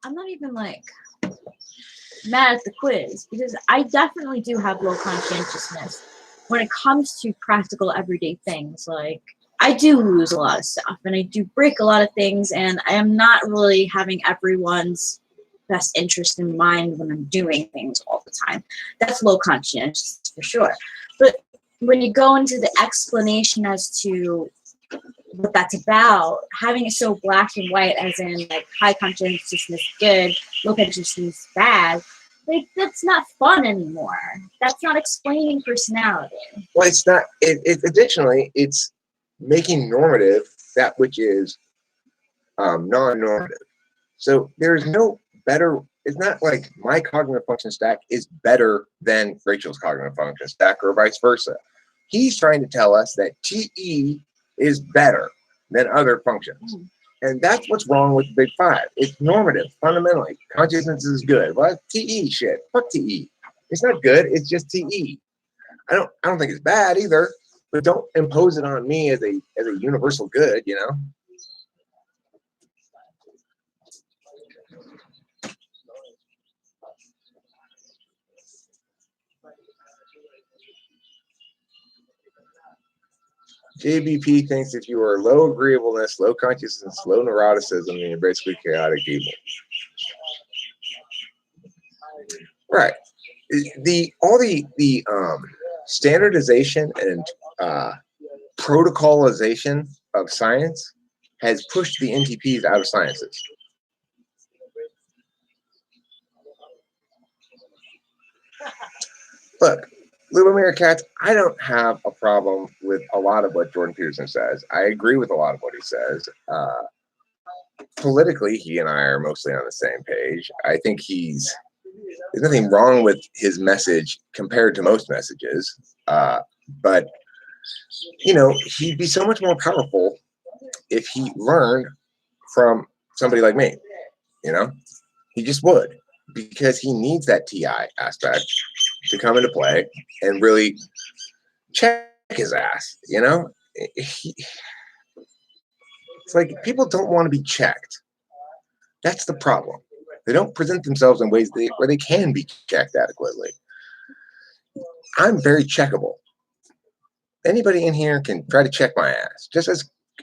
I'm not even mad at the quiz because I definitely do have low conscientiousness when it comes to practical everyday things. I do lose a lot of stuff and I do break a lot of things, and I am not really having everyone's best interest in mind when I'm doing things all the time. That's low conscientiousness for sure. But when you go into the explanation as to what that's about, having it so black and white, as in high conscientiousness good, low conscientiousness bad, that's not fun anymore. That's not explaining personality. Well, it's not. Additionally, it's making normative that which is non-normative. So there's no better. It's not like my cognitive function stack is better than Rachel's cognitive function stack, or vice versa. He's trying to tell us that TE is better than other functions. And that's what's wrong with the Big Five. It's normative, fundamentally. Consciousness is good. Well, TE shit. Fuck TE. It's not good. It's just TE. I don't think it's bad either, but don't impose it on me as a universal good, JBP thinks if you are low agreeableness, low consciousness, low neuroticism, then you're basically chaotic evil. Right. All the standardization and protocolization of science has pushed the NTPs out of sciences. Look, Lubomir Katz, I don't have a problem with a lot of what Jordan Peterson says. I agree with a lot of what he says. Politically, he and I are mostly on the same page. I think there's nothing wrong with his message compared to most messages. But, he'd be so much more powerful if he learned from somebody like me. He just would, because he needs that TI aspect to come into play and really check his ass. It's like people don't want to be checked. That's the problem. They don't present themselves in ways where they can be checked adequately. I'm very checkable. Anybody in here can try to check my ass, just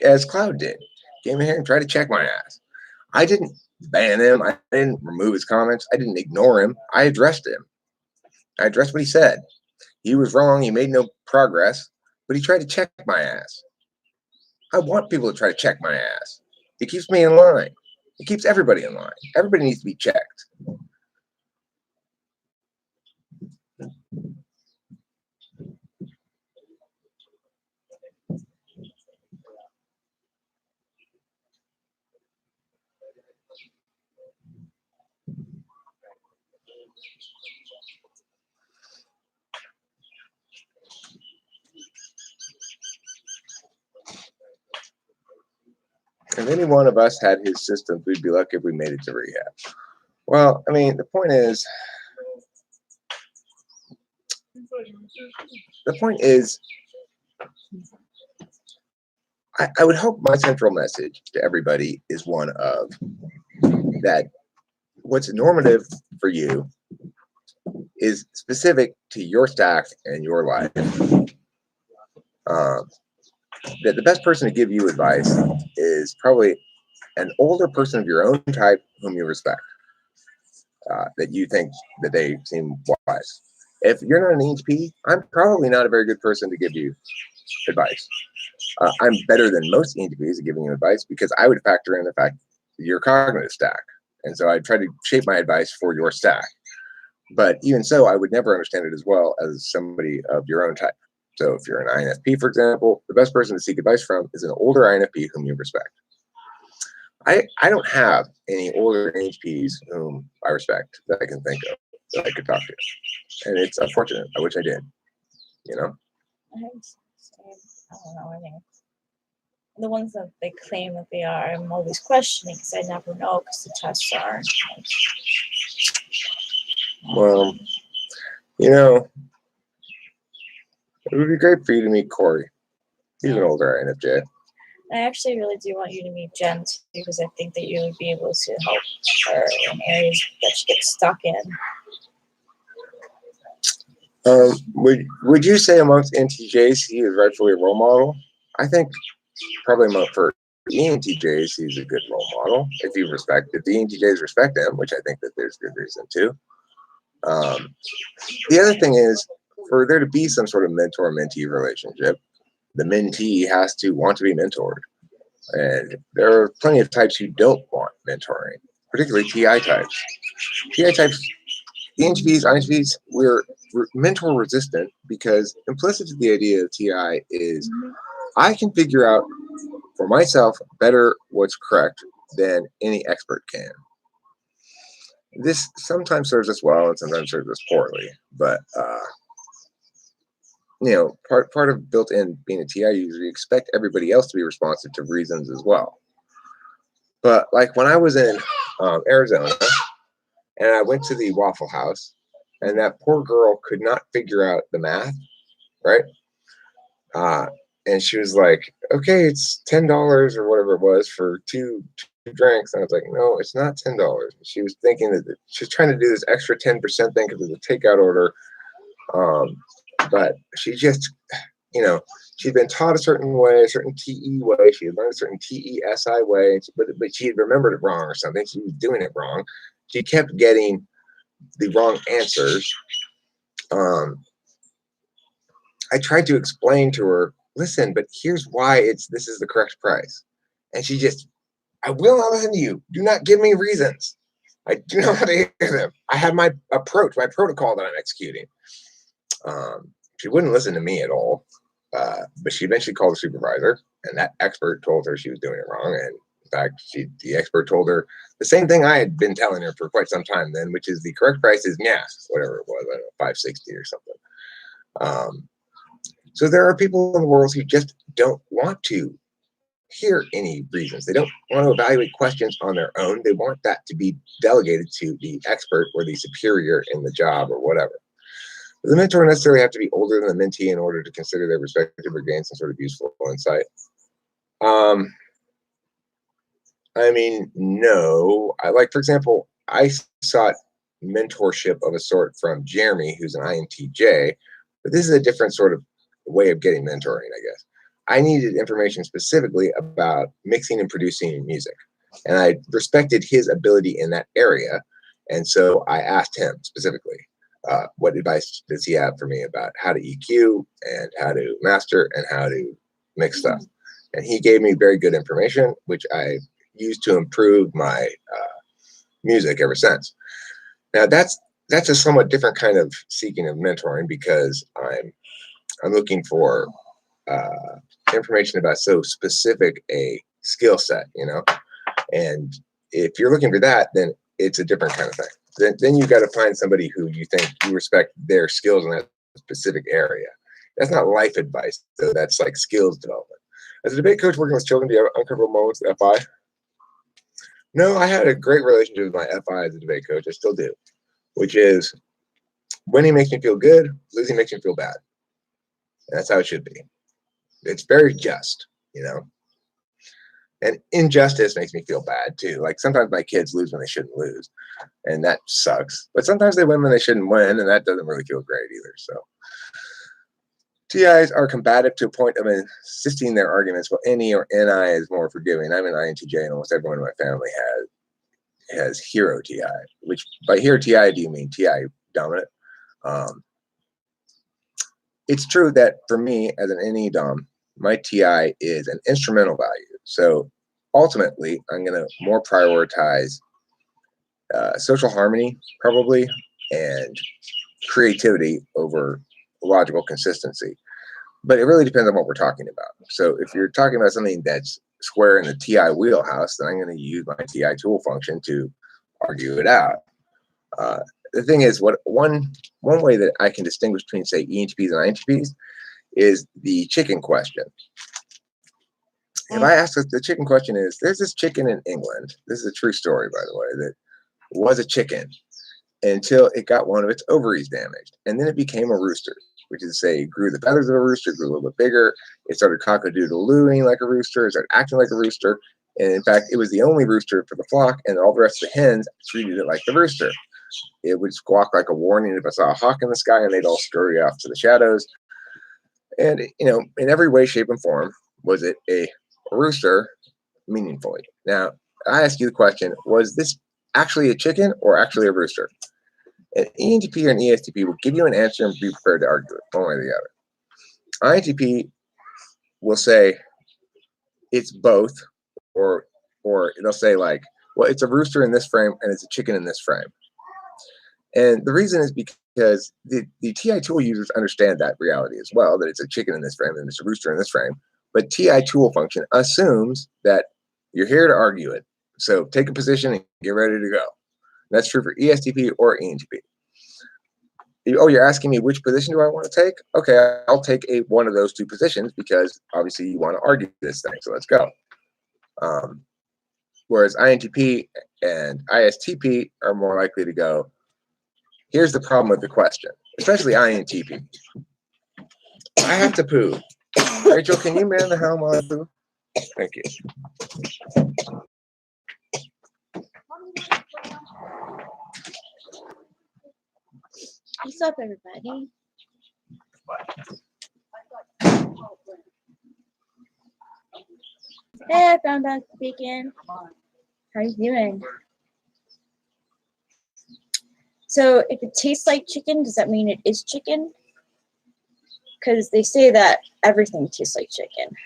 as Cloud did. Came in here and tried to check my ass. I didn't ban him. I didn't remove his comments. I didn't ignore him. I addressed him. I addressed what he said. He was wrong. He made no progress, but he tried to check my ass. I want people to try to check my ass. It keeps me in line. It keeps everybody in line. Everybody needs to be checked. If any one of us had his systems, we'd be lucky if we made it to rehab. Well, I mean, the point is, I would hope my central message to everybody is one of that what's normative for you is specific to your stack and your life. That the best person to give you advice is probably an older person of your own type whom you respect, that you think that they seem wise. If you're not an EHP, I'm probably not a very good person to give you advice. I'm better than most EHPs at giving you advice because I would factor in the fact that your cognitive stack. And so I try to shape my advice for your stack. But even so, I would never understand it as well as somebody of your own type. So if you're an INFP, for example, the best person to seek advice from is an older INFP whom you respect. I don't have any older NHPs whom I respect that I can think of that I could talk to. And it's unfortunate. I wish I did, you know? I don't know. I think the ones that they claim that they are, I'm always questioning because I never know because the tests aren't. Well, you know, it would be great for you to meet Corey. He's an older INFJ. I actually really do want you to meet Jen too, because I think that you would be able to help her in areas that she gets stuck in. Would you say amongst NTJs he is rightfully a role model? I think probably for ENTJs he's a good role model if the ENTJs respect him, which I think that there's good reason to. The other thing is, for there to be some sort of mentor-mentee relationship, the mentee has to want to be mentored. And there are plenty of types who don't want mentoring, particularly TI types. TI types, ENTJs, INFJs, we're mentor resistant because implicit to the idea of TI is I can figure out for myself better what's correct than any expert can. This sometimes serves us well and sometimes serves us poorly, but you know, part of built-in being a TI user, you expect everybody else to be responsive to reasons as well. But like when I was in Arizona and I went to the Waffle House and that poor girl could not figure out the math, right? And she was like, okay, it's $10 or whatever it was for two drinks. And I was like, no, it's not $10. She was thinking that she's trying to do this extra 10% thing because it's a takeout order. But she just, you know, she'd been taught a certain way, a certain TE way. She had learned a certain TESI way, but she had remembered it wrong or something. She was doing it wrong. She kept getting the wrong answers. I tried to explain to her, listen, but here's why this is the correct price. And she just, I will not listen to you. Do not give me reasons. I do not want to hear them. I have my approach, my protocol that I'm executing. She wouldn't listen to me at all. But she eventually called the supervisor, and that expert told her she was doing it wrong. And in fact, the expert told her the same thing I had been telling her for quite some time then, which is the correct price is whatever it was, I don't know, $5.60 or something. So there are people in the world who just don't want to hear any reasons. They don't want to evaluate questions on their own. They want that to be delegated to the expert or the superior in the job or whatever. Does the mentor necessarily have to be older than the mentee in order to consider their respective or gain some sort of useful insight? I mean, no. For example, I sought mentorship of a sort from Jeremy, who's an INTJ, but this is a different sort of way of getting mentoring, I guess. I needed information specifically about mixing and producing music. And I respected his ability in that area. And so I asked him specifically, what advice does he have for me about how to EQ and how to master and how to mix stuff? And he gave me very good information, which I used to improve my music ever since. Now that's a somewhat different kind of seeking of mentoring, because I'm looking for information about so specific a skill set, you know. And if you're looking for that, then it's a different kind of thing. Then you got to find somebody who you think you respect their skills in that specific area. That's not life advice, though. That's like skills development. As a debate coach working with children, do you have uncomfortable moments with FI? No, I had a great relationship with my FI as a debate coach. I still do, which is winning makes me feel good, losing makes me feel bad. And that's how it should be. It's very just, you know. And injustice makes me feel bad too. Like sometimes my kids lose when they shouldn't lose, and that sucks. But sometimes they win when they shouldn't win, and that doesn't really feel great either. So TIs are combative to a point of insisting their arguments, while NE or NI is more forgiving. I'm an INTJ, and almost everyone in my family has hero TI. Which by hero TI, do you mean TI dominant? It's true that for me as an NE dom, my TI is an instrumental value. So ultimately, I'm going to more prioritize social harmony, probably, and creativity over logical consistency. But it really depends on what we're talking about. So if you're talking about something that's square in the TI wheelhouse, then I'm going to use my TI tool function to argue it out. The thing is, one way that I can distinguish between, say, ENTPs and INTPs is the chicken question. If I ask the chicken question is, there's this chicken in England. This is a true story, by the way, that was a chicken until it got one of its ovaries damaged. And then it became a rooster, which is to say, it grew the feathers of a rooster, grew a little bit bigger. It started cock-a-doodle-looing like a rooster. It started acting like a rooster. And in fact, it was the only rooster for the flock, and all the rest of the hens treated it like the rooster. It would squawk like a warning if I saw a hawk in the sky, and they'd all scurry off to the shadows. And, you know, in every way, shape, and form, was it a rooster meaningfully? Now, I ask you the question, was this actually a chicken or actually a rooster? An ENTP or an ESTP will give you an answer and be prepared to argue it one way or the other. INTP will say it's both, or they'll say like, well, it's a rooster in this frame and it's a chicken in this frame. And the reason is because the TI tool users understand that reality as well, that it's a chicken in this frame and it's a rooster in this frame. But TI tool function assumes that you're here to argue it. So take a position and get ready to go. That's true for ESTP or ENTP. Oh, you're asking me which position do I want to take? Okay, I'll take one of those two positions because obviously you want to argue this thing. So let's go. Whereas INTP and ISTP are more likely to go, here's the problem with the question, especially INTP. I have to poo. Rachel, can you man the helm while I poo? Thank you. What's up, everybody? Hey, Brown Dog speaking. How you doing? So, if it tastes like chicken, does that mean it is chicken? Because they say that everything tastes like chicken.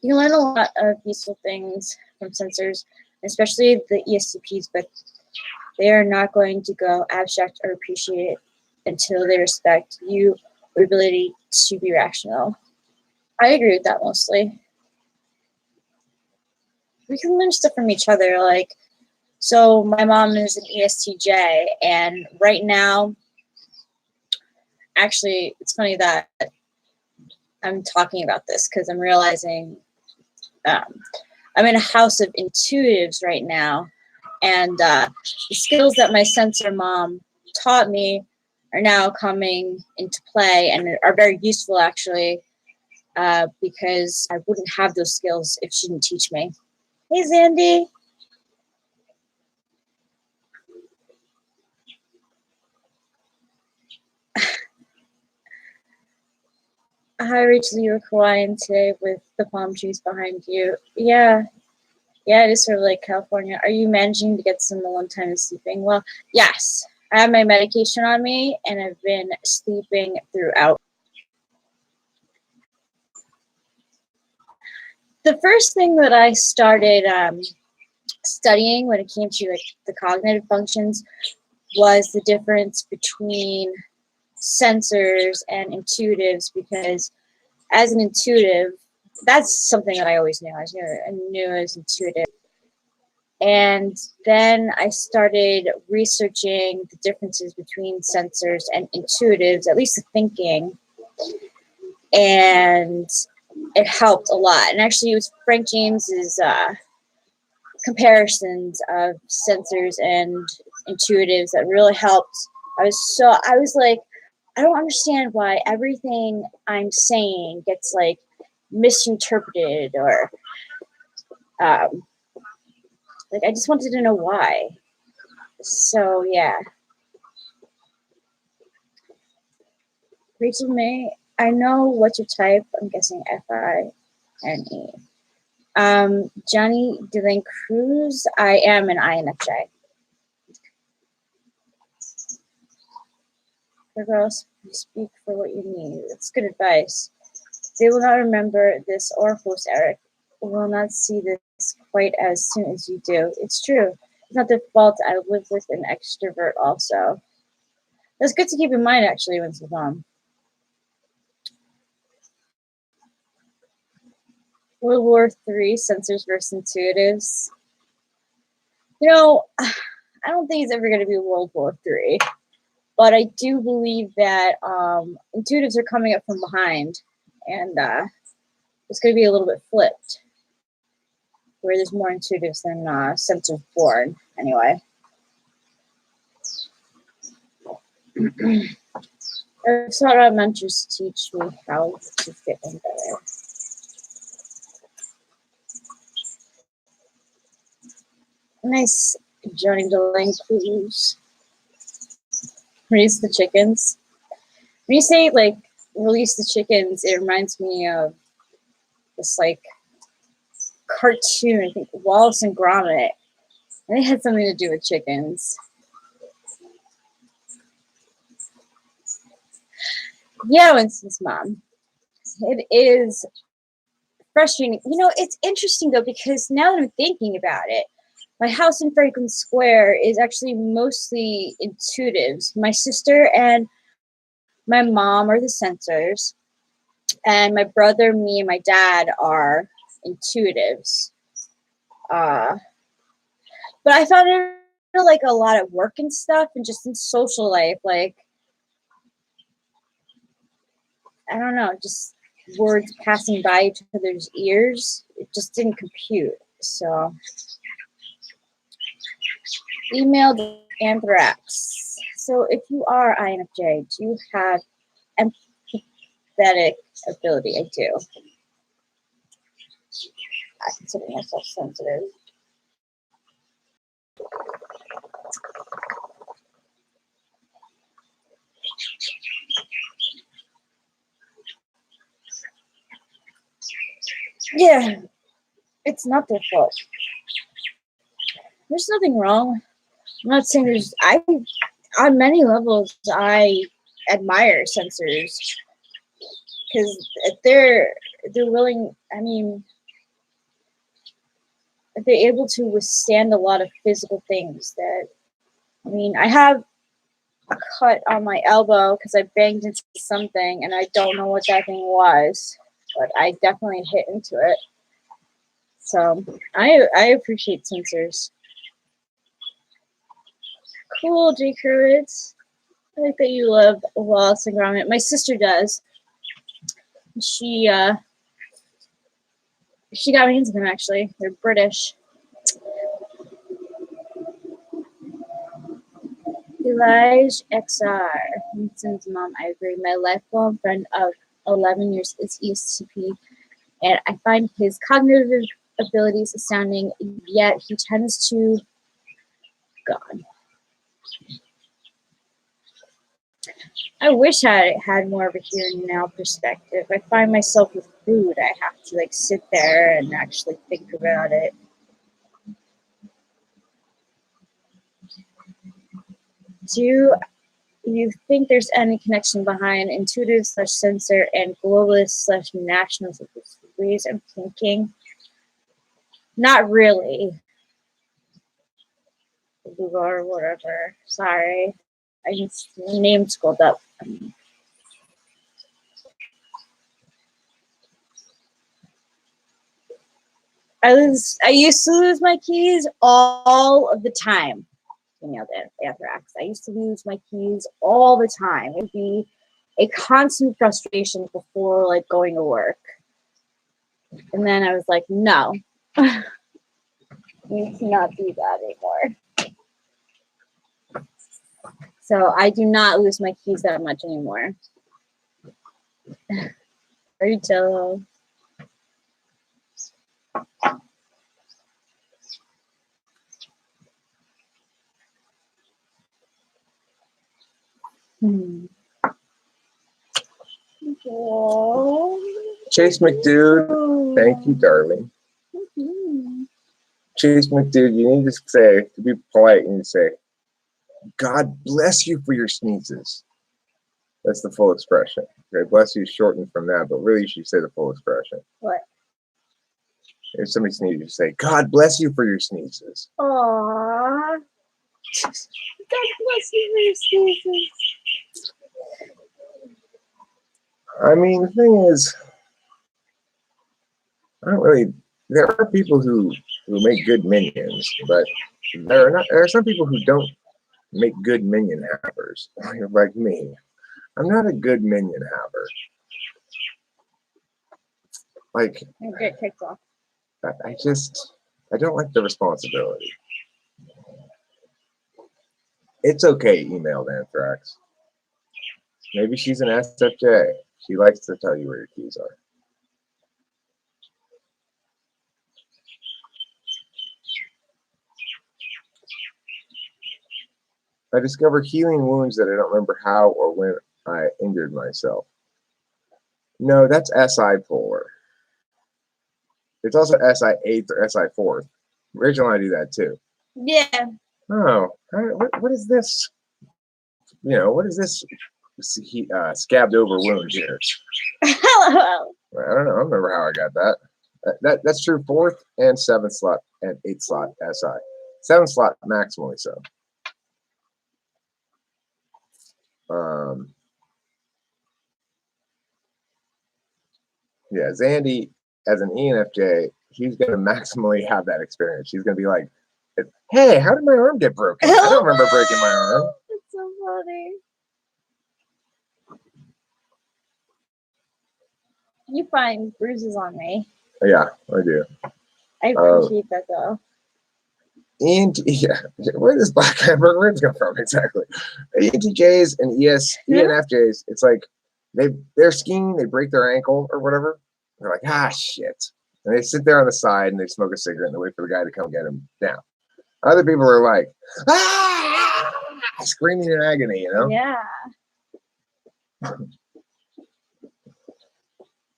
You learn a lot of useful things from sensors, especially the ESTPs, but they are not going to go abstract or appreciate until they respect you or ability to be rational. I agree with that mostly. We can learn stuff from each other. Like, so my mom is an ESTJ, and right now, actually, it's funny that I'm talking about this because I'm realizing I'm in a house of intuitives right now. And the skills that my sensor mom taught me are now coming into play and are very useful, actually, because I wouldn't have those skills if she didn't teach me. Hey, Zandy. Hi, Rachel. You were Hawaiian today with the palm trees behind you. Yeah, Yeah, it is sort of like California. Are you managing to get some alone time and sleeping? Well, yes. I have my medication on me and I've been sleeping throughout. The first thing that I started studying when it came to like the cognitive functions was the difference between sensors and intuitives, because as an intuitive, that's something that I always knew. I knew I was intuitive. And then I started researching the differences between sensors and intuitives, at least the thinking. And it helped a lot. And actually, it was Frank James's comparisons of sensors and intuitives that really helped. I was like, I don't understand why everything I'm saying gets like misinterpreted, or like I just wanted to know why. So yeah. Rachel May, I know what's your type. I'm guessing FINE. Johnny Dylan Cruz, I am an INFJ. Girls, you speak for what you need. That's good advice. They will not remember this or host Eric. Will not see this quite as soon as you do. It's true. It's not their fault. I live with an extrovert also. That's good to keep in mind actually when it's mom. World War III, sensors versus intuitives. You know, I don't think it's ever going to be World War III, but I do believe that intuitives are coming up from behind, and it's going to be a little bit flipped, where there's more intuitives than sensors born, anyway. I sought out mentors to teach me how to fit in better. Nice, Johnny Delaney Cruz. Raise the chickens. When you say like release the chickens, it reminds me of this like cartoon, I think Wallace and Gromit. And they had something to do with chickens. Yeah, Winston's mom. It is frustrating. You know, it's interesting though, because now that I'm thinking about it, my house in Franklin Square is actually mostly intuitives. My sister and my mom are the sensors, and my brother, me, and my dad are intuitives. But I found it like a lot of work and stuff, and just in social life, like I don't know, just words passing by each other's ears. It just didn't compute. So, emailed Anthrax. So, if you are INFJ, do you have empathetic ability? I do. I consider myself sensitive. Yeah, it's not their fault. There's nothing wrong. I'm not saying on many levels, I admire sensors because they're willing. I mean, they're able to withstand a lot of physical things. I have a cut on my elbow because I banged into something, and I don't know what that thing was, but I definitely hit into it. So I appreciate sensors. Cool, J. Kurwitz. I like that you love Wallace and Gromit. My sister does. She got me into them, actually. They're British. Elijah XR. Winston's mom, I agree. My lifelong friend of 11 years is ESTP, and I find his cognitive abilities astounding, yet he tends to God. I wish I had more of a here and now perspective. I find myself with food, I have to like sit there and actually think about it. Do you think there's any connection behind intuitive/sensor and globalist/nationalist ways of thinking? Not really. Or whatever. Sorry. I just name scrolled up. I used to lose my keys all of the time. Emailed Anthrax. I used to lose my keys all the time. It'd be a constant frustration before like going to work. And then I was like, no. You cannot do that anymore. So I do not lose my keys that much anymore. Rachel. Chase McDude, thank you, darling. Chase McDude, you need to say, to be polite, you need to say, God bless you for your sneezes. That's the full expression. Okay, bless you is shortened from that, but really you should say the full expression. What? If somebody sneezes, you say, God bless you for your sneezes. Aww. God bless you for your sneezes. I mean, the thing is, I don't really. There are people who make good minions, but there are some people who don't make good minion havers, like me. I'm not a good minion haver. Like, I get kicked off. I don't like the responsibility. It's okay, emailed Anthrax. Maybe she's an SFJ. She likes to tell you where your keys are. I discover healing wounds that I don't remember how or when I injured myself. No, that's SI polar. It's also SI 8th or SI 4th. Rachel and I do that too. Yeah. Oh, what is this? You know, what is this scabbed over wound here? Hello. I don't know. I don't remember how I got that. That's true 4th and 7th slot and 8th slot SI. 7th slot maximally so. Yeah, Zandy as an ENFJ, he's gonna maximally have that experience. She's gonna be like, "Hey, how did my arm get broken? I don't remember breaking my arm." It's so funny. You find bruises on me. Yeah, I do. I appreciate that though. And yeah, where does black hamburger ribs come from exactly? ENTJs and ENFJs, it's like they're skiing, they break their ankle or whatever. They're like, ah, shit. And they sit there on the side and they smoke a cigarette and they wait for the guy to come get them down. Other people are like, ah, screaming in agony, you know? Yeah.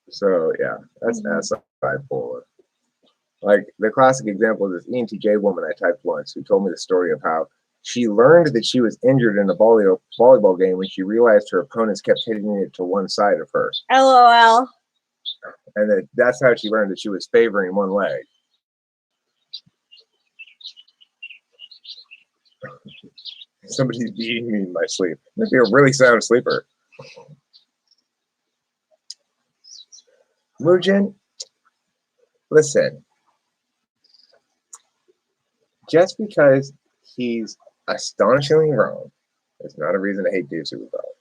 So yeah, that's bipolar. Like the classic example is this ENTJ woman I typed once who told me the story of how she learned that she was injured in a volleyball game when she realized her opponents kept hitting it to one side of her. LOL. And that's how she learned that she was favoring one leg. Somebody's beating me in my sleep. Must be a really sound sleeper. Mujin, listen. Just because he's astonishingly wrong is not a reason to hate Dave Superpowers.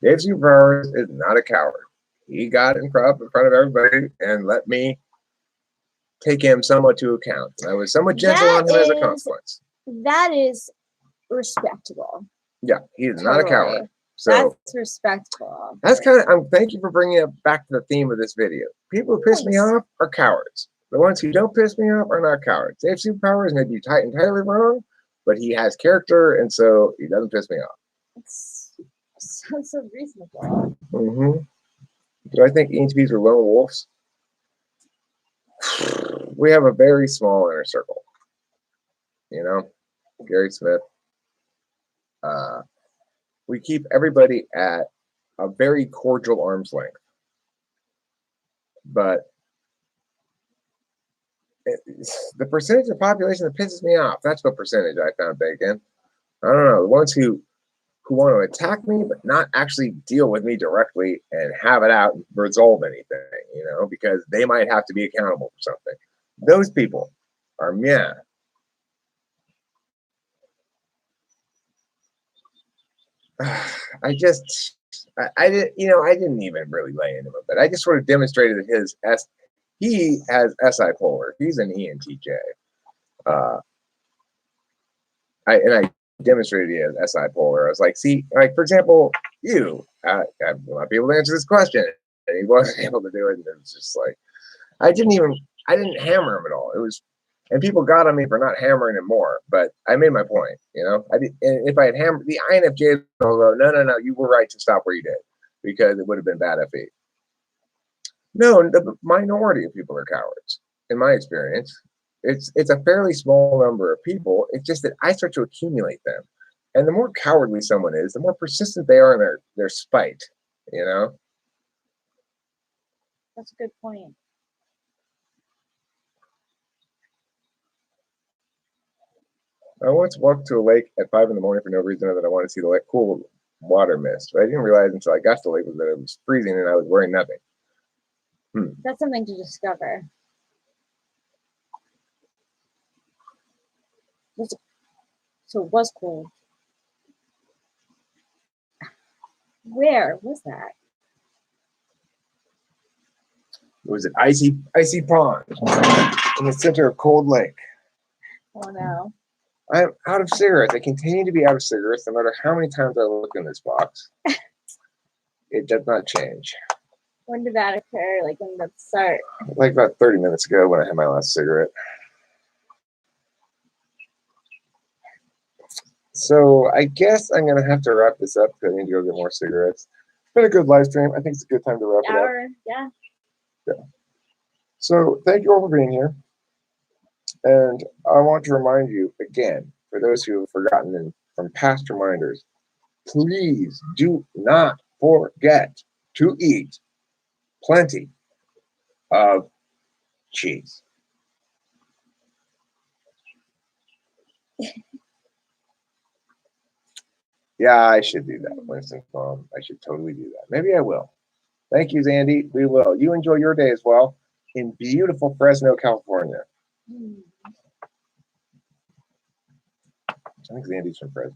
Dave Superpowers is not a coward. He got in front of everybody and let me take him somewhat to account. I was somewhat gentle on him as a consequence. That is respectable. Yeah, he is not a coward. So that's respectful. That's kind of. Thank you for bringing it back to the theme of this video. People who piss me off are cowards. The ones who don't piss me off are not cowards. They have superpowers, may be entirely wrong, but he has character, and so he doesn't piss me off. Sounds so reasonable. Do I think ENTPs are lone wolves? We have a very small inner circle. You know, Gary Smith, we keep everybody at a very cordial arm's length. But the percentage of the population that pisses me off, that's what percentage I found, Bacon. I don't know. The ones who want to attack me but not actually deal with me directly and have it out and resolve anything, because they might have to be accountable for something. Those people are meh. I didn't even really lay into it, but I just sort of demonstrated that he has SI polar. He's an ENTJ. I demonstrated he has SI polar. I was like, see, like, for example, I will not be able to answer this question. And he wasn't able to do it. And it was just like, I didn't hammer him at all. And people got on me for not hammering him more, but I made my point, I did. And if I had hammered the INFJ, I'll go, no, you were right to stop where you did, because it would have been bad if he. No, the minority of people are cowards, in my experience. It's a fairly small number of people. It's just that I start to accumulate them. And the more cowardly someone is, the more persistent they are in their spite, That's a good point. I once walked to a lake at 5 a.m. for no reason other than I wanted to see the lake, cool water mist. But I didn't realize until I got to the lake that it was freezing and I was wearing nothing. That's something to discover. So it was cold. Where was that? It was an icy pond in the center of Cold Lake. Oh no. I'm out of cigarettes. I continue to be out of cigarettes no matter how many times I look in this box. It does not change. When did that occur? Like, when did that start? Like about 30 minutes ago when I had my last cigarette. So I guess I'm going to have to wrap this up because I need to go get more cigarettes. It's been a good live stream. I think it's a good time to wrap it up. Yeah. So thank you all for being here. And I want to remind you again, for those who have forgotten and from past reminders, please do not forget to eat plenty of cheese. Yeah, I should do that, Winston Farm. I should totally do that. Maybe I will. Thank you, Zandy. We will. You enjoy your day as well in beautiful Fresno, California. I think Zandy's from Fresno.